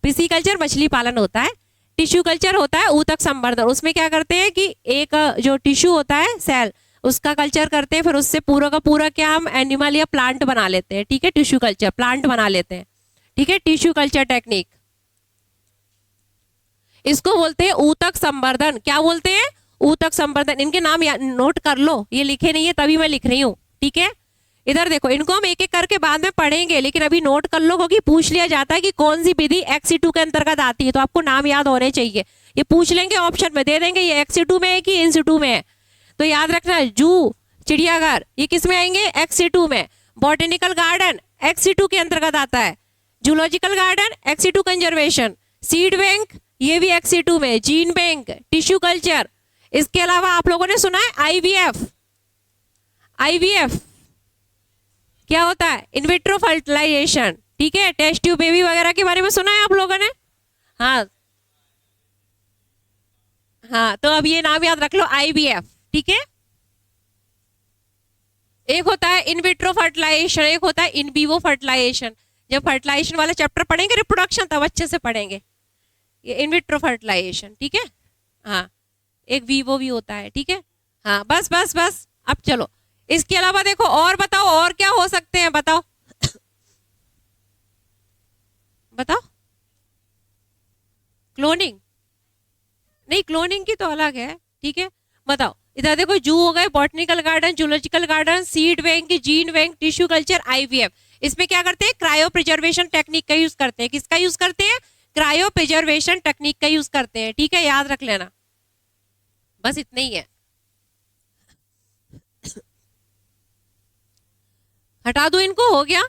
पिसीकल्चर मछली पालन होता है, टिश्यू कल्चर होता है ऊतक संवर्धन। उसमें क्या करते हैं कि एक जो टिश्यू होता है, सेल, उसका कल्चर करते हैं, फिर उससे पूरा का पूरा क्या हम एनिमल या प्लांट बना लेते हैं, ठीक है। टिश्यू कल्चर, प्लांट बना लेते हैं, ठीक है, टिश्यू कल्चर टेक्निक। इसको बोलते हैं ऊतक संवर्धन। क्या बोलते हैं? ऊ तक संवर्धन, इनके नाम नोट कर लो, ये लिखे नहीं है तभी मैं लिख रही हूँ, ठीक है। इधर देखो, इनको हम एक एक करके बाद में पढ़ेंगे, लेकिन अभी नोट कर लो, क्योंकि पूछ लिया जाता है कि कौन सी विधि XC2 के अंतर्गत आती है, तो आपको नाम याद होने चाहिए। ये पूछ लेंगे, ऑप्शन में दे देंगे ये XC2 में है कि INC2 में है, तो याद रखना। जू, चिड़ियाघर, ये किस में आएंगे? XC2 में। बॉटेनिकल गार्डन XC2 के अंतर्गत आता है। Zoological garden XC2 conservation. Seed bank ये भी XC2 में। Gene bank, tissue culture. इसके अलावा आप लोगों ने सुना है IVF। IVF क्या होता है? इनविट्रो फर्टिलाइजेशन, ठीक है। टेस्ट ट्यूब बेबी वगैरह के बारे में सुना है आप लोगों ने? हाँ हाँ, तो अब ये नाम याद रख लो, IVF, ठीक है। एक होता है इनविट्रो फर्टिलाइजेशन, एक होता है इन विवो फर्टिलाइजेशन। जब फर्टिलाइजेशन वाला चैप्टर पढ़ेंगे, रिप्रोडक्शन, तब अच्छे से पढ़ेंगे। ये इनविट्रो फर्टिलाइजेशन, ठीक है। हाँ, एक वीवो भी होता है, ठीक है। हाँ, बस बस बस, अब चलो इसके अलावा देखो और बताओ, और क्या हो सकते हैं, बताओ बताओ। क्लोनिंग नहीं, क्लोनिंग की तो अलग है, ठीक है। बताओ, इधर देखो, जू हो गए, botanical garden, zoological garden, seed bank, gene bank, tissue culture, IVF। इसमें क्या करते हैं? क्रायो प्रिजर्वेशन टेक्निक का यूज करते हैं। किसका यूज करते हैं? क्रायो प्रिजर्वेशन टेक्निक का यूज करते हैं, ठीक है, याद रख लेना। बस इतना ही है। हटा दो इनको, हो गया।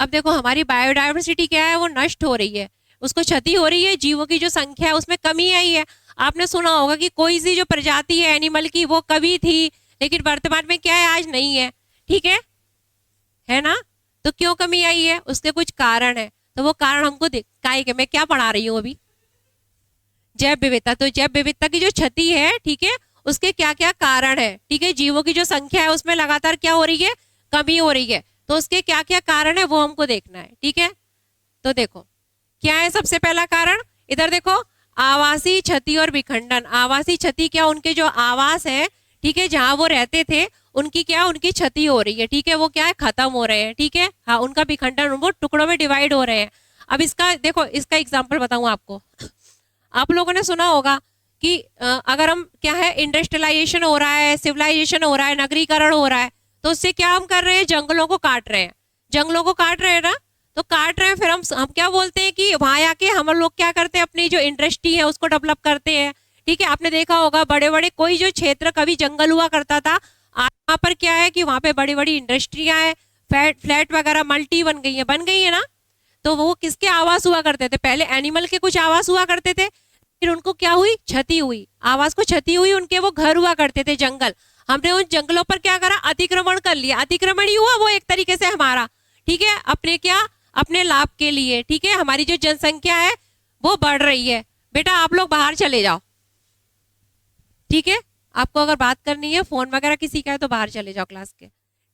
अब देखो, हमारी बायोडायवर्सिटी क्या है? वो नष्ट हो रही है, उसको क्षति हो रही है, जीवों की जो संख्या है उसमें कमी आई है। आपने सुना होगा कि कोई सी जो प्रजाति है एनिमल की, वो कभी थी, लेकिन वर्तमान में क्या है? आज नहीं है, ठीक है ना। तो क्यों कमी आई है? उसके कुछ कारण है, तो वो कारण हमको दिखाई के मैं क्या पढ़ा रही हूँ अभी, जैव विविधता। तो जैव विविधता की जो क्षति है, ठीक है, उसके क्या क्या कारण है, ठीक है। जीवों की जो संख्या है उसमें लगातार क्या हो रही है? कमी हो रही है, तो उसके क्या क्या कारण है वो हमको देखना है, ठीक है। तो देखो क्या है सबसे पहला कारण, इधर देखो, आवासीय क्षति और विखंडन। आवासीय क्षति क्या? उनके जो आवास है, ठीक है, जहां वो रहते थे, उनकी क्या, उनकी क्षति हो रही है, ठीक है, वो क्या है? खत्म हो रहे हैं, ठीक है। हाँ, उनका विखंडन, वो टुकड़ों में डिवाइड हो रहे हैं। अब इसका देखो, इसका एग्जाम्पल बताऊं आपको। आप लोगों ने सुना होगा कि अगर हम क्या है, इंडस्ट्रियलाइजेशन हो रहा है, सिविलाइजेशन हो रहा है, नगरीकरण हो रहा है, तो उससे क्या हम कर रहे हैं? जंगलों को काट रहे हैं। जंगलों को काट रहे हैं ना, तो काट रहे हैं, फिर हम क्या बोलते हैं कि वहां आके हम लोग क्या करते हैं? अपनी जो इंडस्ट्री है उसको डेवलप करते हैं, ठीक है। आपने देखा होगा, बड़े बड़े कोई जो क्षेत्र कभी जंगल हुआ करता था, आज वहां पर क्या है कि वहां पे बड़ी बड़ी इंडस्ट्रियां हैं, फ्लैट वगैरह मल्टी बन गई है ना। तो वो किसके आवास हुआ करते थे? पहले एनिमल के कुछ आवास हुआ करते थे, फिर उनको क्या हुई? क्षति हुई, आवास को क्षति हुई, उनके वो घर हुआ करते थे, जंगल। हमने उन जंगलों पर क्या करा? अतिक्रमण कर लिया। अतिक्रमण ही हुआ वो एक तरीके से हमारा, ठीक है, अपने क्या, अपने लाभ के लिए, ठीक है। हमारी जो जनसंख्या है वो बढ़ रही है। बेटा आप लोग बाहर चले जाओ, ठीक है। आपको अगर बात करनी है, फोन वगैरह किसी का है, तो बाहर चले जाओ क्लास के,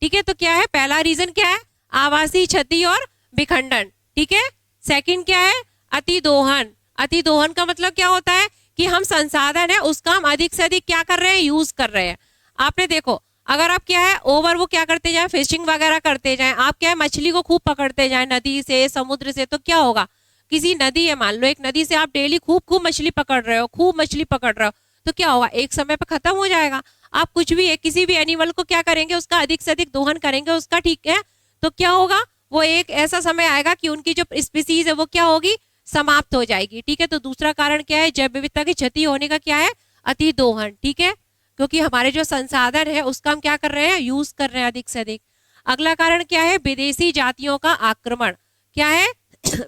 ठीक है। तो क्या है? पहला रीजन क्या है? आवासीय क्षति और विखंडन, ठीक है। सेकंड क्या है? अतिदोहन। अतिदोहन का मतलब क्या होता है कि हम संसाधन है उसका हम अधिक से अधिक क्या कर रहे हैं? यूज कर रहे हैं। आपने देखो, अगर आप क्या है ओवर वो क्या करते जाए, फिशिंग वगैरह करते जाए, आप क्या है मछली को खूब पकड़ते जाए नदी से, समुद्र से, तो क्या होगा? किसी नदी है, मान लो एक नदी से आप डेली खूब मछली पकड़ रहे हो, खूब मछली पकड़ रहे हो, तो क्या होगा? एक समय पर खत्म हो जाएगा। आप कुछ भी है, किसी भी एनिमल को क्या करेंगे? उसका अधिक से अधिक दोहन करेंगे उसका, ठीक है। तो क्या होगा? वो एक ऐसा समय आएगा कि उनकी जो स्पीसीज है वो क्या होगी? समाप्त हो जाएगी, ठीक है। तो दूसरा कारण क्या है? जैव विविधता की क्षति होने का क्या है? अतिदोहन, ठीक है। क्योंकि हमारे जो संसाधन है उसका हम क्या कर रहे हैं? यूज कर रहे हैं अधिक से अधिक। अगला कारण क्या है? विदेशी जातियों का आक्रमण। क्या है?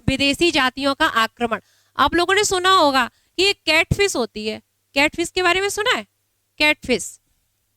विदेशी जातियों का आक्रमण। आप लोगों ने सुना होगा कि एक कैटफिश होती है। कैटफिश के बारे में सुना है? कैटफिश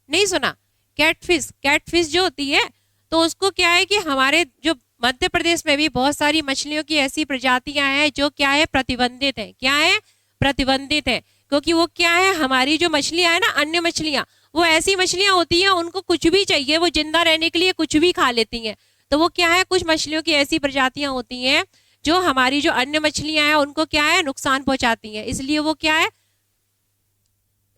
नहीं सुना? कैटफिश जो होती है, तो उसको क्या है कि हमारे जो मध्य प्रदेश में भी बहुत सारी मछलियों की ऐसी प्रजातियां हैं जो क्या है? प्रतिबंधित है। क्या है? प्रतिबंधित है। क्योंकि वो क्या है? हमारी जो मछलियां है ना, अन्य मछलियां, वो ऐसी मछलियां होती हैं, उनको कुछ भी चाहिए, वो जिंदा रहने के लिए कुछ भी खा लेती हैं। तो वो क्या है? कुछ मछलियों की ऐसी प्रजातियां होती हैं जो हमारी जो अन्य मछलियां हैं उनको क्या है? नुकसान पहुंचाती हैं। इसलिए वो क्या है?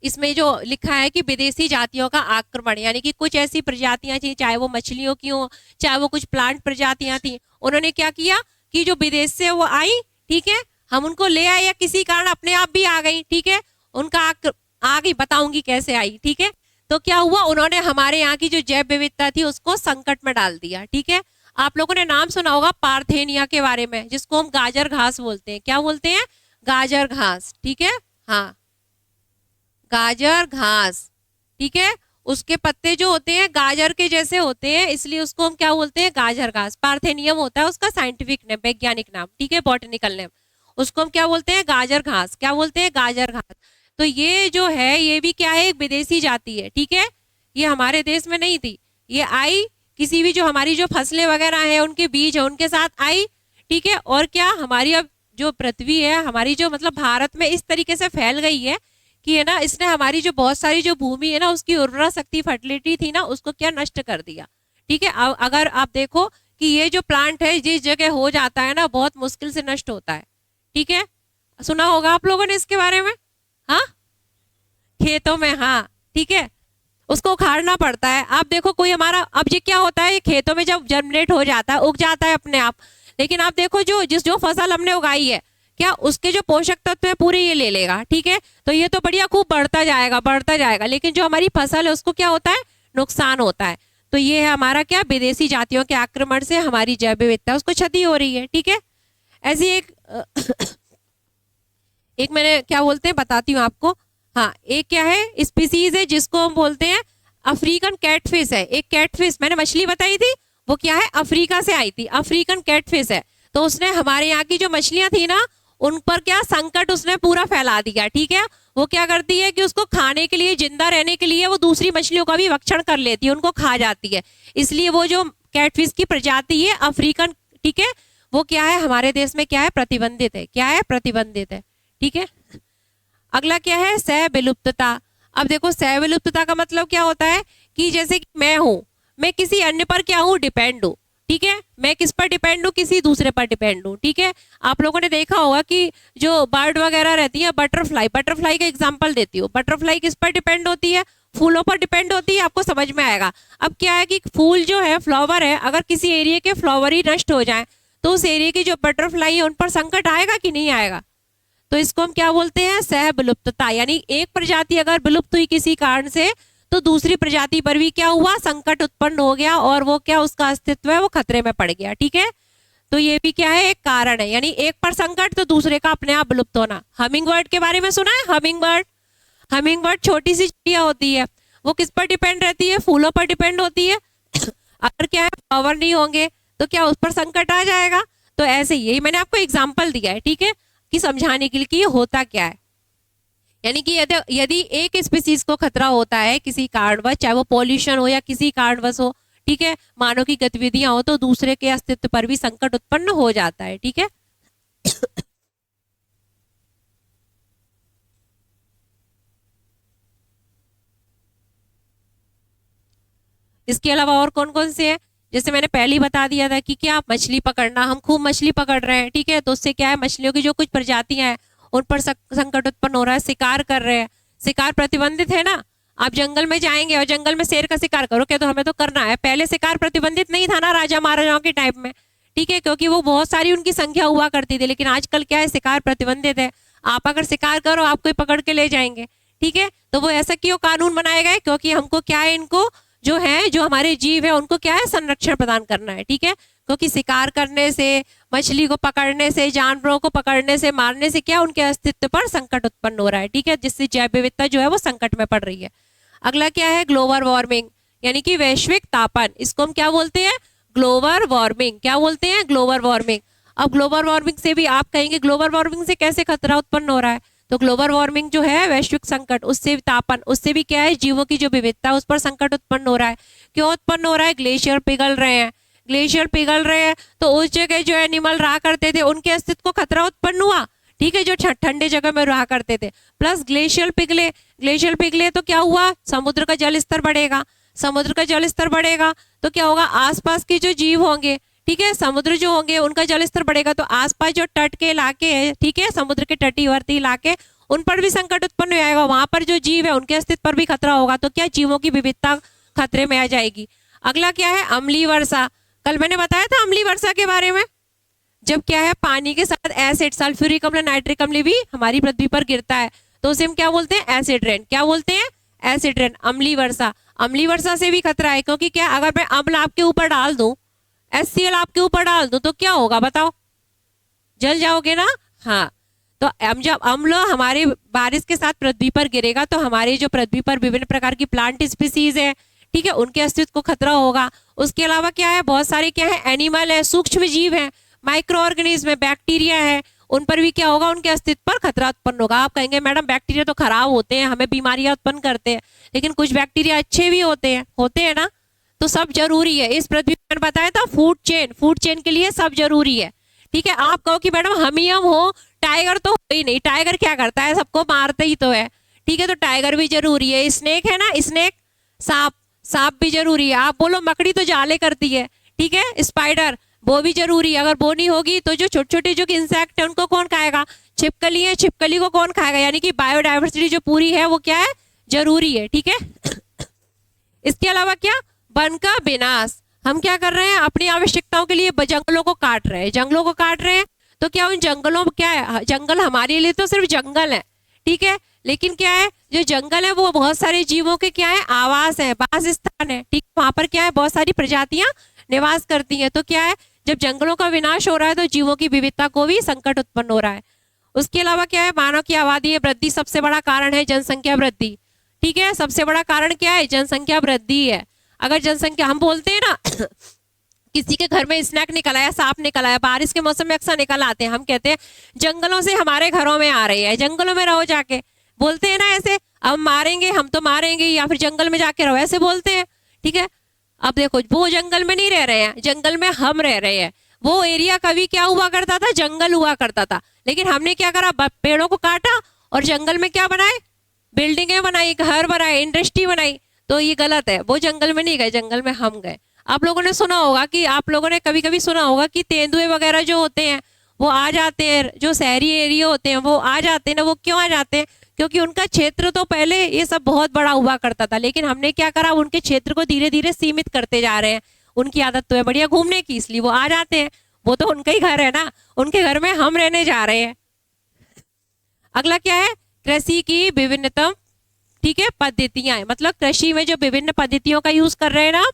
इसमें जो लिखा है कि विदेशी जातियों का आक्रमण, यानी कि कुछ ऐसी प्रजातियां थी, चाहे वो मछलियों की हो, चाहे वो कुछ प्लांट प्रजातियां थी, उन्होंने क्या किया कि जो विदेश से वो आई, ठीक है, हम उनको ले आए या किसी कारण अपने आप भी आ गई, ठीक है, उनका आ गई, बताऊंगी कैसे आई, ठीक है। तो क्या हुआ, उन्होंने हमारे यहाँ की जो जैव विविधता थी उसको संकट में डाल दिया, ठीक है। आप लोगों ने नाम सुना होगा पार्थेनिया के बारे में, जिसको हम गाजर घास बोलते हैं। क्या बोलते हैं? गाजर घास, ठीक है, हाँ, गाजर घास, ठीक है। उसके पत्ते जो होते हैं गाजर के जैसे होते हैं, इसलिए उसको हम क्या बोलते हैं? गाजर घास। पार्थेनियम होता है उसका साइंटिफिक नेम, वैज्ञानिक नाम, ठीक है, बॉटनिकल नेम। उसको हम क्या बोलते हैं? गाजर घास। क्या बोलते हैं? गाजर घास। तो ये जो है ये भी क्या है? एक विदेशी जाति है, ठीक है। ये हमारे देश में नहीं थी, ये आई किसी भी जो हमारी जो फसलें वगैरह हैं उनके बीज है उनके साथ आई, ठीक है। और क्या हमारी अब जो पृथ्वी है, हमारी जो मतलब भारत में इस तरीके से फैल गई है कि है ना, इसने हमारी जो बहुत सारी जो भूमि है ना, उसकी उर्वरा शक्ति, फर्टिलिटी थी ना, उसको क्या नष्ट कर दिया, ठीक है। अगर आप देखो कि ये जो प्लांट है जिस जगह हो जाता है ना, बहुत मुश्किल से नष्ट होता है, ठीक है। सुना होगा आप लोगों ने इसके बारे में, हाँ, खेतों में, हाँ, ठीक है, उसको उखाड़ना पड़ता है। आप देखो कोई हमारा, अब ये क्या होता है, ये खेतों में जब जर्मिनेट हो जाता है, उग जाता है अपने आप, लेकिन आप देखो जो फसल हमने उगाई है, क्या उसके जो पोषक तत्व है पूरे ये ले लेगा, ठीक है। तो ये तो बढ़िया खूब बढ़ता जाएगा बढ़ता जाएगा, लेकिन जो हमारी फसल है उसको क्या होता है? नुकसान होता है। तो ये है हमारा क्या, विदेशी जातियों के आक्रमण से हमारी जैव विविधता उसको क्षति हो रही है, ठीक है। ऐसी एक मैंने क्या बोलते हैं बताती हूँ आपको, हाँ, एक क्या है स्पीसीज है जिसको हम बोलते हैं अफ्रीकन कैटफिश है। एक कैटफिश मैंने मछली बताई थी, वो क्या है? अफ्रीका से आई थी, अफ्रीकन कैटफिश है। तो उसने हमारे यहाँ की जो मछलियां थी ना, उन पर क्या संकट उसने पूरा फैला दिया, ठीक है। वो क्या करती है कि उसको खाने के लिए, जिंदा रहने के लिए वो दूसरी मछलियों का भी भक्षण कर लेती है, उनको खा जाती है। इसलिए वो जो कैटफिश की प्रजाति है अफ्रीकन, ठीक है, वो क्या है हमारे देश में क्या है? प्रतिबंधित है। क्या है? प्रतिबंधित है, ठीक है। अगला क्या है? सह विलुप्तता। अब देखो सह विलुप्तता का मतलब क्या होता है कि जैसे कि मैं हूं, मैं किसी अन्य पर क्या हूं? डिपेंड हूं, ठीक है। मैं किस पर डिपेंड हूं? किसी दूसरे पर डिपेंड हूं, ठीक है। आप लोगों ने देखा होगा कि जो बर्ड वगैरह रहती है, बटरफ्लाई, बटरफ्लाई का एग्जांपल देती हूँ, बटरफ्लाई किस पर डिपेंड होती है? फूलों पर डिपेंड होती है, आपको समझ में आएगा। अब क्या है कि फूल जो है, फ्लावर है, अगर किसी एरिया के फ्लावर ही नष्ट हो जाए तो उस एरिया की जो बटरफ्लाई है उन पर संकट आएगा कि नहीं आएगा? तो इसको हम क्या बोलते हैं? सह विलुप्तता। यानी एक प्रजाति अगर विलुप्त हुई किसी कारण से, तो दूसरी प्रजाति पर भी क्या हुआ? संकट उत्पन्न हो गया, और वो क्या, उसका अस्तित्व है वो खतरे में पड़ गया, ठीक है। तो ये भी क्या है? एक कारण है, यानी एक पर संकट तो दूसरे का अपने आप विलुप्त होना। हमिंग बर्ड के बारे में सुना है? हमिंग बर्ड, हमिंग बर्ड छोटी सी चिड़िया होती है, वो किस पर डिपेंड रहती है? फूलों पर डिपेंड होती है। अगर क्या है फ्लावर नहीं होंगे तो क्या उस पर संकट आ जाएगा? तो ऐसे यही मैंने आपको एग्जाम्पल दिया है, ठीक है, कि समझाने के लिए कि ये होता क्या है। यानी कि यदि एक स्पीसीज को खतरा होता है किसी कारणवश, चाहे वो पॉल्यूशन हो या किसी कारणवश हो, ठीक है, मानव की गतिविधियां हो, तो दूसरे के अस्तित्व पर भी संकट उत्पन्न हो जाता है, ठीक है। इसके अलावा और कौन कौन से हैं? जैसे मैंने पहले ही बता दिया था कि क्या मछली पकड़ना, हम खूब मछली पकड़ रहे हैं, ठीक है, तो उससे क्या है, मछलियों की जो कुछ प्रजातियां हैं उन पर संकट उत्पन्न हो रहा है। शिकार कर रहे हैं, शिकार प्रतिबंधित है ना। आप जंगल में जाएंगे और जंगल में शेर का शिकार करोगे तो हमें तो करना है। पहले शिकार प्रतिबंधित नहीं था ना राजा महाराजाओं के टाइम में, ठीक है, क्योंकि वो बहुत सारी उनकी संख्या हुआ करती थी। लेकिन आजकल क्या है, शिकार प्रतिबंधित है। आप अगर शिकार करो आपको ही पकड़ के ले जाएंगे, ठीक है। तो वो ऐसा क्यों कानून बनाए गए? क्योंकि हमको क्या है, इनको जो है, जो हमारे जीव है उनको क्या है, संरक्षण प्रदान करना है, ठीक है। क्योंकि शिकार करने से, मछली को पकड़ने से, जानवरों को पकड़ने से, मारने से क्या उनके अस्तित्व पर संकट उत्पन्न हो रहा है, ठीक है, जिससे जैव विविधता जो है वो संकट में पड़ रही है। अगला क्या है? ग्लोबल वार्मिंग, यानी कि वैश्विक तापन। इसको हम क्या बोलते हैं? Global warming. क्या बोलते हैं? Global warming. अब ग्लोबल वार्मिंग से भी आप कहेंगे ग्लोबल वार्मिंग से कैसे खतरा उत्पन्न हो रहा है? तो ग्लोबल वार्मिंग जो है वैश्विक संकट, उससे तापन, उससे भी क्या है, जीवों की जो विविधता उस पर संकट उत्पन्न हो रहा है। क्यों उत्पन्न हो रहा है? ग्लेशियर पिघल रहे हैं, ग्लेशियर पिघल रहे हैं, तो उस जगह जो एनिमल रहा करते थे उनके अस्तित्व को खतरा उत्पन्न हुआ, ठीक है, जो ठंडे जगह में रहा करते थे। प्लस ग्लेशियर पिघले, ग्लेशियर पिघले तो क्या हुआ? समुद्र का जल स्तर बढ़ेगा, समुद्र का जल स्तर बढ़ेगा तो क्या होगा? आसपास के जो जीव होंगे, ठीक है, समुद्र जो होंगे उनका जल स्तर बढ़ेगा, तो आसपास जो तट के इलाके हैं, ठीक है, समुद्र के तटीवर्ती इलाके, उन पर भी संकट उत्पन्न हो जाएगा, वहां पर जो जीव है उनके अस्तित्व पर भी खतरा होगा, तो क्या जीवों की विविधता खतरे में आ जाएगी। अगला क्या है, अम्लीय वर्षा। कल मैंने बताया था अम्लीय वर्षा के बारे में, जब क्या है पानी के साथ एसिड सल्फ्यूरिक अम्ल नाइट्रिक अम्ल भी हमारी पृथ्वी पर गिरता है तो उसे हम क्या बोलते हैं, एसिड रेन। क्या बोलते हैं, एसिड रेन। अम्लीय वर्षा, अम्लीय वर्षा से भी खतरा है, क्योंकि क्या अगर मैं अम्ल आपके ऊपर डाल दूं, HCl आपके ऊपर डाल दूं तो क्या होगा बताओ, जल जाओगे ना। हाँ, तो जब अम्ल हमारे बारिश के साथ पृथ्वी पर गिरेगा तो हमारे जो पृथ्वी पर विभिन्न प्रकार की प्लांट स्पीसीज है, ठीक है, उनके अस्तित्व को खतरा होगा। उसके अलावा क्या है, बहुत सारे क्या है, एनिमल है, सूक्ष्म जीव है, माइक्रो ऑर्गेनिज्म है, बैक्टीरिया है, उन पर भी क्या होगा, उनके अस्तित्व पर खतरा उत्पन्न होगा। आप कहेंगे मैडम बैक्टीरिया तो खराब होते हैं, हमें बीमारियां उत्पन्न करते हैं, लेकिन कुछ बैक्टीरिया अच्छे भी होते हैं ना, तो सब जरूरी है। इस पृथ्वी पर बताया था फूड चेन के लिए सब जरूरी है, ठीक है। आप कहो कि मैडम हम ही हम हो, टाइगर तो हो ही नहीं, टाइगर क्या करता है, सबको मारते ही तो है, ठीक है, तो टाइगर भी जरूरी है। स्नेक है ना, स्नेक, सांप भी जरूरी है। आप बोलो मकड़ी तो जाले करती है, ठीक है, स्पाइडर वो भी जरूरी है, अगर वो नहीं होगी तो जो छोटे छोटे जो इंसेक्ट है उनको कौन खाएगा, छिपकली है, छिपकली को कौन खाएगा, यानी कि बायोडाइवर्सिटी जो पूरी है वो क्या है, जरूरी है, ठीक है। इसके अलावा क्या, वन का विनाश, हम क्या कर रहे हैं, अपनी आवश्यकताओं के लिए जंगलों को काट रहे हैं, तो क्या उन जंगलों क्या है, जंगल हमारे लिए तो सिर्फ जंगल है, ठीक है, लेकिन क्या है, जो जंगल है वो बहुत सारे जीवों के क्या है, आवास है, वास स्थान है, ठीक, वहां पर क्या है, बहुत सारी प्रजातियां निवास करती हैं। तो क्या है, जब जंगलों का विनाश हो रहा है तो जीवों की विविधता को भी संकट उत्पन्न हो रहा है। उसके अलावा क्या है, मानव की आबादी वृद्धि सबसे बड़ा कारण है, जनसंख्या वृद्धि, ठीक है, सबसे बड़ा कारण क्या है, जनसंख्या वृद्धि है। अगर जनसंख्या, हम बोलते हैं ना किसी के घर में स्नैक निकल आया, सांप निकल आया, बारिश के मौसम में अक्सर निकल आते हैं, हम कहते हैं जंगलों से हमारे घरों में आ रही है, जंगलों में रहो जाके, बोलते हैं ना ऐसे, अब मारेंगे हम तो मारेंगे, या फिर जंगल में जाके रहो, ऐसे बोलते हैं, ठीक है। अब देखो वो जंगल में नहीं रह रहे हैं, जंगल में हम रह रहे हैं। वो एरिया कभी क्या हुआ करता था, जंगल हुआ करता था, लेकिन हमने क्या करा, पेड़ों को काटा और जंगल में क्या बनाए, बिल्डिंगें बनाई, घर बनाए, इंडस्ट्री बनाई, तो ये गलत है। वो जंगल में नहीं गए, जंगल में हम गए। आप लोगों ने सुना होगा कि, आप लोगों ने कभी कभी सुना होगा कि तेंदुए वगैरह जो होते हैं वो आ जाते हैं, जो शहरी एरिया होते हैं वो आ जाते हैं ना, वो क्यों आ जाते हैं, क्योंकि उनका क्षेत्र तो पहले ये सब बहुत बड़ा हुआ करता था, लेकिन हमने क्या करा, उनके क्षेत्र को धीरे धीरे सीमित करते जा रहे हैं। उनकी आदत तो है बढ़िया घूमने की, इसलिए वो आ जाते हैं, वो तो उनका ही घर है ना, उनके घर में हम रहने जा रहे हैं। अगला क्या है, कृषि की विभिन्नतम, ठीक है, पद्धतियां, मतलब कृषि में जो विभिन्न पद्धतियों का यूज कर रहे हैं ना,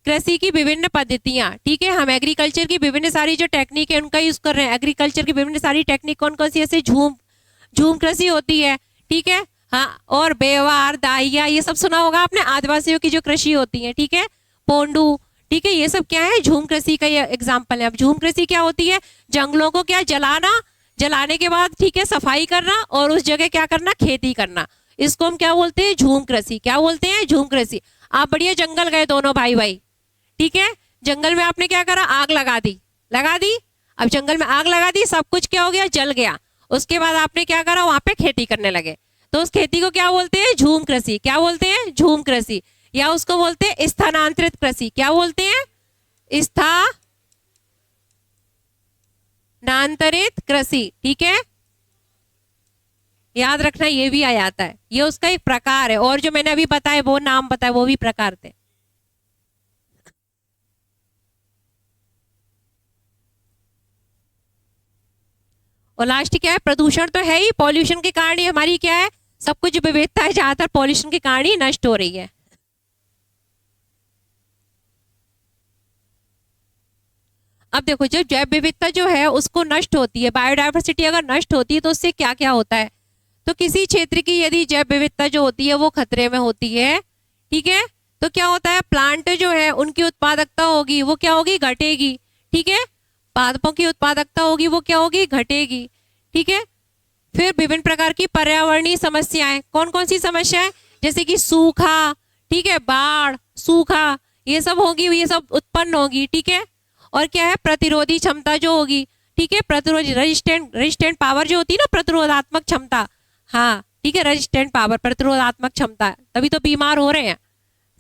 कृषि की विभिन्न पद्धतियां, ठीक है, हम एग्रीकल्चर की विभिन्न सारी जो टेक्निक है उनका यूज कर रहे हैं। एग्रीकल्चर की विभिन्न सारी टेक्निक कौन कौन सी, ऐसे झूम कृषि होती है, ठीक है, हाँ, और बेवार, दाहिया, ये सब सुना होगा आपने, आदिवासियों की जो कृषि होती है, ठीक है, पोंडू, ठीक है, ये सब क्या है, झूम कृषि का ये एग्जाम्पल है। अब झूम कृषि क्या होती है, जंगलों को क्या जलाना, जलाने के बाद ठीक है सफाई करना और उस जगह क्या करना, खेती करना, इसको हम क्या बोलते हैं, झूम कृषि। क्या बोलते हैं, झूम कृषि। आप बढ़िया जंगल गए दोनों भाई, ठीक है, जंगल में आपने क्या करा, आग लगा दी, अब जंगल में आग लगा दी, सब कुछ क्या हो गया, जल गया। उसके बाद आपने क्या करा, वहां पे खेती करने लगे, तो उस खेती को क्या बोलते हैं, झूम कृषि। क्या बोलते हैं, झूम कृषि, या उसको बोलते हैं स्थानांतरित कृषि। क्या बोलते हैं, स्थानांतरित कृषि, ठीक है, याद रखना, ये भी आ जाता है, ये उसका एक प्रकार है, और जो मैंने अभी बताया वो नाम बताया वो भी प्रकार थे। और लास्ट क्या है, प्रदूषण तो है ही, पॉल्यूशन के कारण ही हमारी क्या है, सब कुछ विविधता है ज्यादातर पॉल्यूशन के कारण ही नष्ट हो रही है। अब देखो, जो जैव विविधता जो है उसको नष्ट होती है, बायोडाइवर्सिटी अगर नष्ट होती है तो उससे क्या क्या होता है, तो किसी क्षेत्र की यदि जैव विविधता जो होती है वो खतरे में होती है, ठीक है, तो क्या होता है, प्लांट जो है उनकी उत्पादकता होगी वो क्या होगी, घटेगी, ठीक है, पादपों की उत्पादकता होगी वो क्या होगी, घटेगी, ठीक है। फिर विभिन्न प्रकार की पर्यावरणीय समस्याएं, कौन कौन सी समस्याएं, जैसे कि सूखा, ठीक है, बाढ़, सूखा, ये सब होगी, ये सब उत्पन्न होगी, ठीक है। और क्या है, प्रतिरोधी क्षमता जो होगी, ठीक है, प्रतिरोधी, रेजिस्टेंट पावर जो होती है ना, प्रतिरोधात्मक क्षमता, हाँ, ठीक है, रेजिस्टेंट पावर, प्रतिरोधात्मक क्षमता, तभी तो बीमार हो रहे हैं,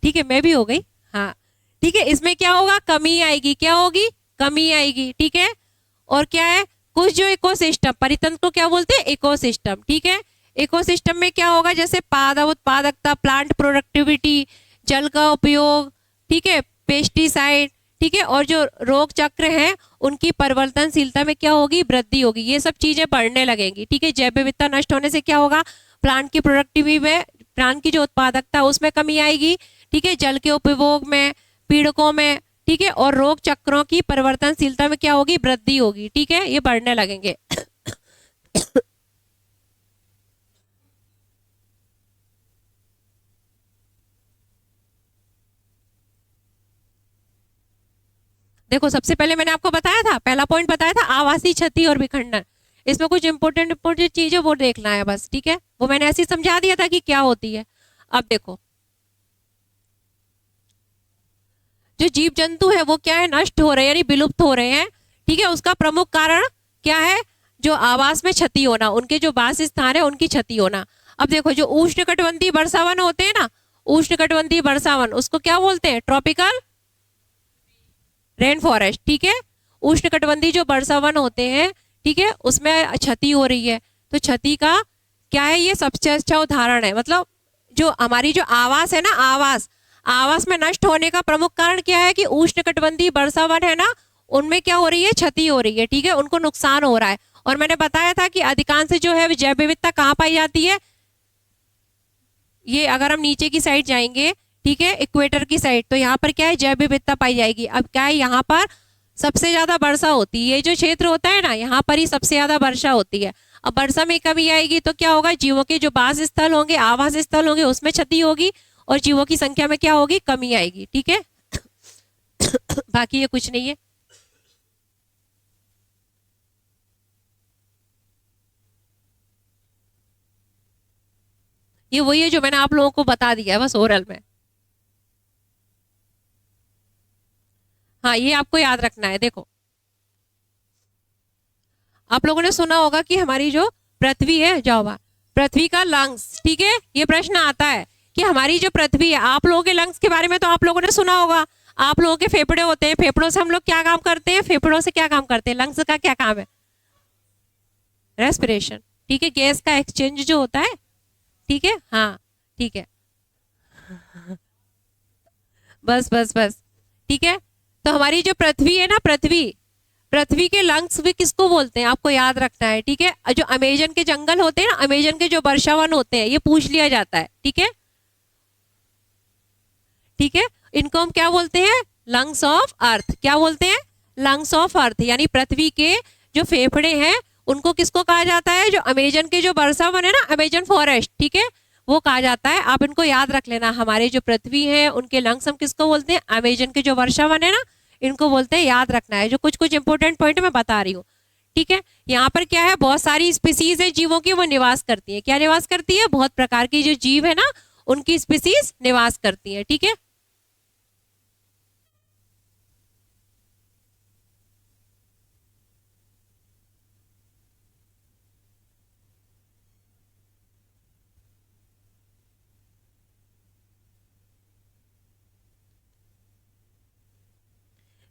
ठीक है, मैं भी हो गई, हाँ, ठीक है। इसमें क्या होगा, कमी आएगी, क्या होगी, कमी आएगी, ठीक है। और क्या है, कुछ जो इकोसिस्टम, परितंत्र को क्या बोलते हैं, इकोसिस्टम, ठीक है, इकोसिस्टम में क्या होगा, जैसे पादप उत्पादकता, प्लांट प्रोडक्टिविटी, जल का उपयोग, ठीक है, पेस्टिसाइड, ठीक है, और जो रोग चक्र हैं उनकी परिवर्तनशीलता में क्या होगी, वृद्धि होगी। ये सब चीजें बढ़ने लगेंगी, ठीक है। जैव विविधता नष्ट होने से क्या होगा, प्लांट की प्रोडक्टिविटी में, प्लांट की जो उत्पादकता उसमें कमी आएगी, ठीक है, जल के उपभोग में, पीड़कों में, ठीक है, और रोग चक्रों की परिवर्तनशीलता में क्या होगी, वृद्धि होगी, ठीक है, ये बढ़ने लगेंगे। देखो सबसे पहले मैंने आपको बताया था, पहला पॉइंट बताया था आवासीय क्षति और विखंडन। इसमें कुछ इंपोर्टेंट चीजें वो देखना है बस, ठीक है, वो मैंने ऐसे ही समझा दिया था कि क्या होती है। अब देखो जो जीव जंतु है वो क्या है, नष्ट हो रहे हैं यानी विलुप्त हो रहे हैं, ठीक है। उसका प्रमुख कारण क्या है, जो आवास में क्षति होना, उनके जो वास स्थान है उनकी क्षति होना। अब देखो जो उष्णकटिबंधीय वर्षावन होते हैं ना, उष्णकटिबंधीय वर्षावन, उसको क्या बोलते हैं, ट्रॉपिकल रेन फॉरेस्ट, ठीक है। उष्णकटिबंधीय जो वर्षावन होते हैं, ठीक है, उसमें क्षति हो रही है, तो क्षति का क्या है, ये सबसे अच्छा उदाहरण है। मतलब जो हमारी जो आवास है ना, आवास में नष्ट होने का प्रमुख कारण क्या है कि उष्णकटिबंधीय वर्षावन है ना, उनमें क्या हो रही है, क्षति हो रही है, ठीक है, उनको नुकसान हो रहा है। और मैंने बताया था कि अधिकांश जो है जैव विविधता कहाँ पाई जाती है, ये अगर हम नीचे की साइड जाएंगे, ठीक है, इक्वेटर की साइड, तो यहाँ पर क्या है, जैव विविधता पाई जाएगी। अब क्या है, यहाँ पर सबसे ज्यादा वर्षा होती है, ये जो क्षेत्र होता है ना, यहाँ पर ही सबसे ज्यादा वर्षा होती है। अब वर्षा में कमी आएगी तो क्या होगा, जीवों के जो वास स्थल होंगे, आवास स्थल होंगे, उसमें क्षति होगी और जीवों की संख्या में क्या होगी, कमी आएगी, ठीक है। बाकी ये कुछ नहीं है। ये वही है जो मैंने आप लोगों को बता दिया है बस ओरल में। हाँ ये आपको याद रखना है। देखो आप लोगों ने सुना होगा कि हमारी जो पृथ्वी है, जाओ बाहर, पृथ्वी का लंग्स, ठीक है, ये प्रश्न आता है कि हमारी जो पृथ्वी है, आप लोगों के लंग्स के बारे में तो आप लोगों ने सुना होगा, आप लोगों के फेफड़े होते हैं, फेफड़ों से हम लोग क्या काम करते हैं, फेफड़ों से क्या काम करते हैं, लंग्स का क्या काम है, रेस्पिरेशन, ठीक है, गैस का एक्सचेंज जो होता है, ठीक है, हाँ ठीक है, बस बस बस, ठीक है। तो हमारी जो पृथ्वी है ना, पृथ्वी के लंग्स भी किसको बोलते हैं, आपको याद रखना है, ठीक है। जो अमेजन के जंगल होते हैं ना, अमेजन के जो वर्षावन होते हैं, ये पूछ लिया जाता है, ठीक है, ठीक है, इनको हम क्या बोलते हैं, लंग्स ऑफ अर्थ, क्या बोलते हैं, लंग्स ऑफ अर्थ, यानी पृथ्वी के जो फेफड़े हैं उनको किसको कहा जाता है, जो अमेजन के जो वर्षावन है ना, अमेजन फॉरेस्ट, ठीक है, वो कहा जाता है। आप इनको याद रख लेना, हमारे जो पृथ्वी है उनके लंग्स हम किसको बोलते हैं, अमेजन के जो वर्षावन है ना, इनको बोलते हैं, याद रखना है। जो कुछ कुछ इंपोर्टेंट पॉइंट मैं बता रही हूँ, ठीक है। यहाँ पर क्या है, बहुत सारी स्पीसीज है जीवों की, वो निवास करती है, क्या निवास करती है, बहुत प्रकार की जो जीव है ना उनकी स्पीसीज निवास करती है, ठीक है।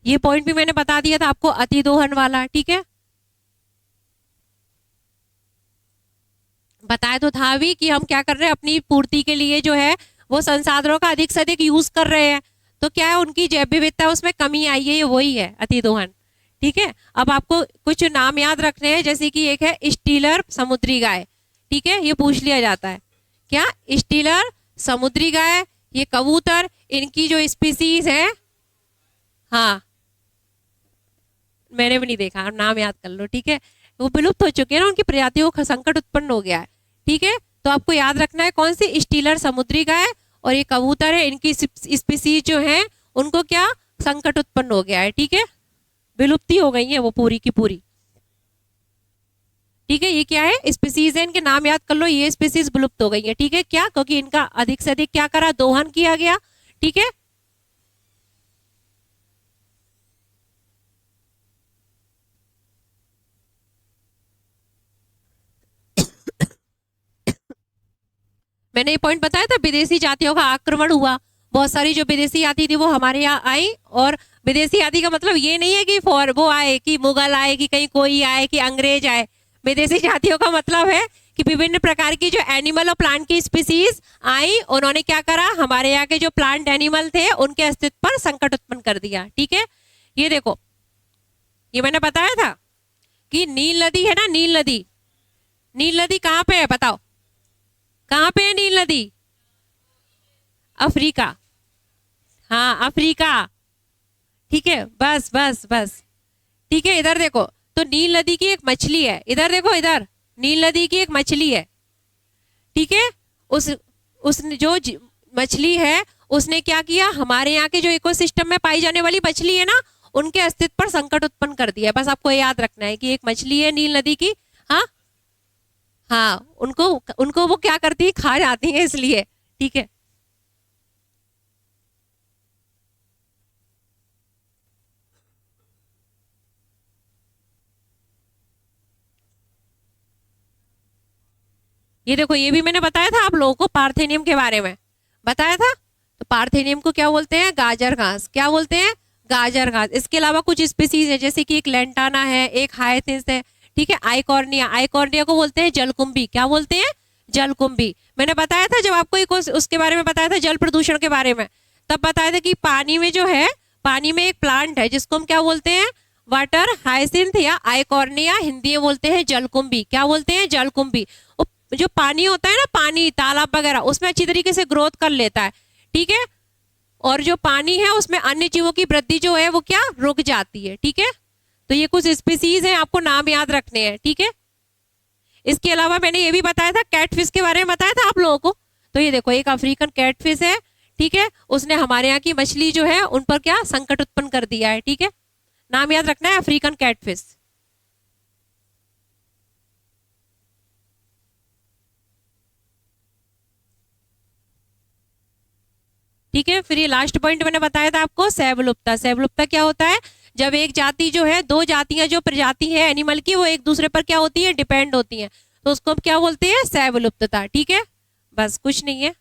ये पॉइंट भी मैंने बता दिया था आपको, अतिदोहन वाला, ठीक है, बताया तो था भी कि हम क्या कर रहे हैं, अपनी पूर्ति के लिए जो है वो संसाधनों का अधिक से अधिक यूज कर रहे हैं, तो क्या है, उनकी जैव विविधता उसमें कमी आई है, ये वही है अतिदोहन, ठीक है। अब आपको कुछ नाम याद रखने हैं, जैसे कि एक है स्टीलर समुद्री गाय, ठीक है, ये पूछ लिया जाता है, क्या स्टीलर समुद्री गाय, ये कबूतर, इनकी जो स्पीसीज है, हाँ मैंने भी नहीं देखा, आप नाम याद कर लो, ठीक है, वो विलुप्त हो चुके हैं ना, उनकी प्रजातियों का संकट उत्पन्न हो गया है, ठीक है। तो आपको याद रखना है कौन सी, स्टीलर समुद्री गाय और ये कबूतर है, इनकी स्पीसीज जो है उनको क्या संकट उत्पन्न हो गया है, ठीक है, विलुप्ति हो गई है वो पूरी की पूरी, ठीक है। ये क्या है, स्पीसीज है, इनके नाम याद कर लो, ये स्पीसीज विलुप्त हो गई है, ठीक है, क्या, क्योंकि इनका अधिक से अधिक क्या करा, दोहन किया गया, ठीक है। मैंने ये पॉइंट बताया था, विदेशी जातियों का आक्रमण हुआ, बहुत सारी जो विदेशी जाति थी वो हमारे यहाँ आई, और विदेशी जाति का मतलब ये नहीं है कि वो आए कि मुगल आए कि कहीं कोई आए कि अंग्रेज आए, विदेशी जातियों का मतलब है कि विभिन्न प्रकार की जो एनिमल और प्लांट की स्पीसीज आई, उन्होंने क्या करा, हमारे यहाँ के जो प्लांट एनिमल थे उनके अस्तित्व पर संकट उत्पन्न कर दिया। ठीक है, ये देखो, ये मैंने बताया था कि नील नदी है ना, नील नदी, नील नदी कहाँ पे है बताओ, कहाँ पे है नील नदी? अफ्रीका, हाँ अफ्रीका। ठीक है, बस बस बस, ठीक है। इधर देखो, तो नील नदी की एक मछली है, इधर देखो, इधर नील नदी की एक मछली है। ठीक है, उस जो मछली है उसने क्या किया, हमारे यहाँ के जो इकोसिस्टम में पाई जाने वाली मछली है ना, उनके अस्तित्व पर संकट उत्पन्न कर दिया है। बस आपको याद रखना है कि एक मछली है नील नदी की, हाँ हाँ, उनको उनको वो क्या करती है, खा जाती है इसलिए। ठीक है, ये देखो, ये भी मैंने बताया था आप लोगों को, पार्थेनियम के बारे में बताया था। तो पार्थेनियम को क्या बोलते हैं, गाजर घास, क्या बोलते हैं, गाजर घास। इसके अलावा कुछ स्पीसीज है, जैसे कि एक लेंटाना है, एक हायथिस है, ठीक है, आइकॉर्निया, आइकॉर्निया को बोलते हैं जलकुंभी, क्या बोलते हैं, जलकुंभी। मैंने बताया था जब आपको एक उसके बारे में बताया था, जल प्रदूषण के बारे में, तब बताया था कि पानी में जो है, पानी में एक प्लांट है जिसको हम क्या बोलते हैं, वाटर हाइसिंथ या आइकॉर्निया, हिंदी में बोलते हैं जलकुंभी, क्या बोलते हैं, जलकुंभी। जो पानी होता है ना, पानी तालाब वगैरह, उसमें अच्छी तरीके से ग्रोथ कर लेता है। ठीक है, और जो पानी है उसमें अन्य जीवों की वृद्धि जो है वो क्या, रुक जाती है। ठीक है, तो ये कुछ स्पीसीज हैं, आपको नाम याद रखने हैं। ठीक है, इसके अलावा मैंने ये भी बताया था, कैटफिश के बारे में बताया था आप लोगों को। तो ये देखो, एक अफ्रीकन कैटफिश है, ठीक है, उसने हमारे यहाँ की मछली जो है उन पर क्या संकट उत्पन्न कर दिया है। ठीक है, नाम याद रखना है, अफ्रीकन कैटफिश। ठीक है, फिर ये लास्ट पॉइंट मैंने बताया था आपको, सैवलुप्ता। सैवलुप्ता क्या होता है, जब एक जाति जो है, दो जातियां जो प्रजाति है एनिमल की, वो एक दूसरे पर क्या होती है, डिपेंड होती हैं, तो उसको हम क्या बोलते हैं, सैवलुप्तता। ठीक है, बस कुछ नहीं है।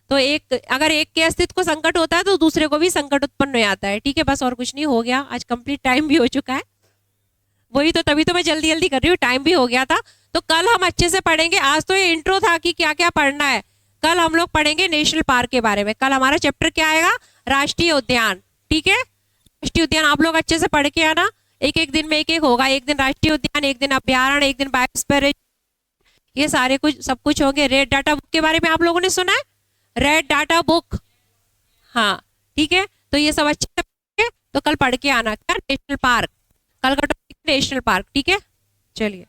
तो एक, अगर एक के अस्तित्व को संकट होता है तो दूसरे को भी संकट उत्पन्न हो जाता है। ठीक है, बस और कुछ नहीं, हो गया, आज कंप्लीट टाइम भी हो चुका है। वही तो, तभी तो मैं जल्दी जल्दी कर रही हूँ, टाइम भी हो गया था। तो कल हम अच्छे से पढ़ेंगे, आज तो ये इंट्रो था कि क्या क्या पढ़ना है। कल हम लोग पढ़ेंगे नेशनल पार्क के बारे में। कल हमारा चैप्टर क्या आएगा, राष्ट्रीय उद्यान। ठीक है, राष्ट्रीय उद्यान आप लोग अच्छे से पढ़ के आना, एक एक दिन में एक एक होगा, एक दिन राष्ट्रीय उद्यान, एक दिन अभ्यारण्य, एक दिन बायोस्फीयर, ये सारे कुछ सब कुछ होंगे। रेड डाटा बुक के बारे में आप लोगों ने सुना है, रेड डाटा बुक, हाँ ठीक है, तो ये सब अच्छे से, तो कल पढ़ के आना क्या, नेशनल पार्क, कल का टॉपिक नेशनल पार्क। ठीक है, चलिए।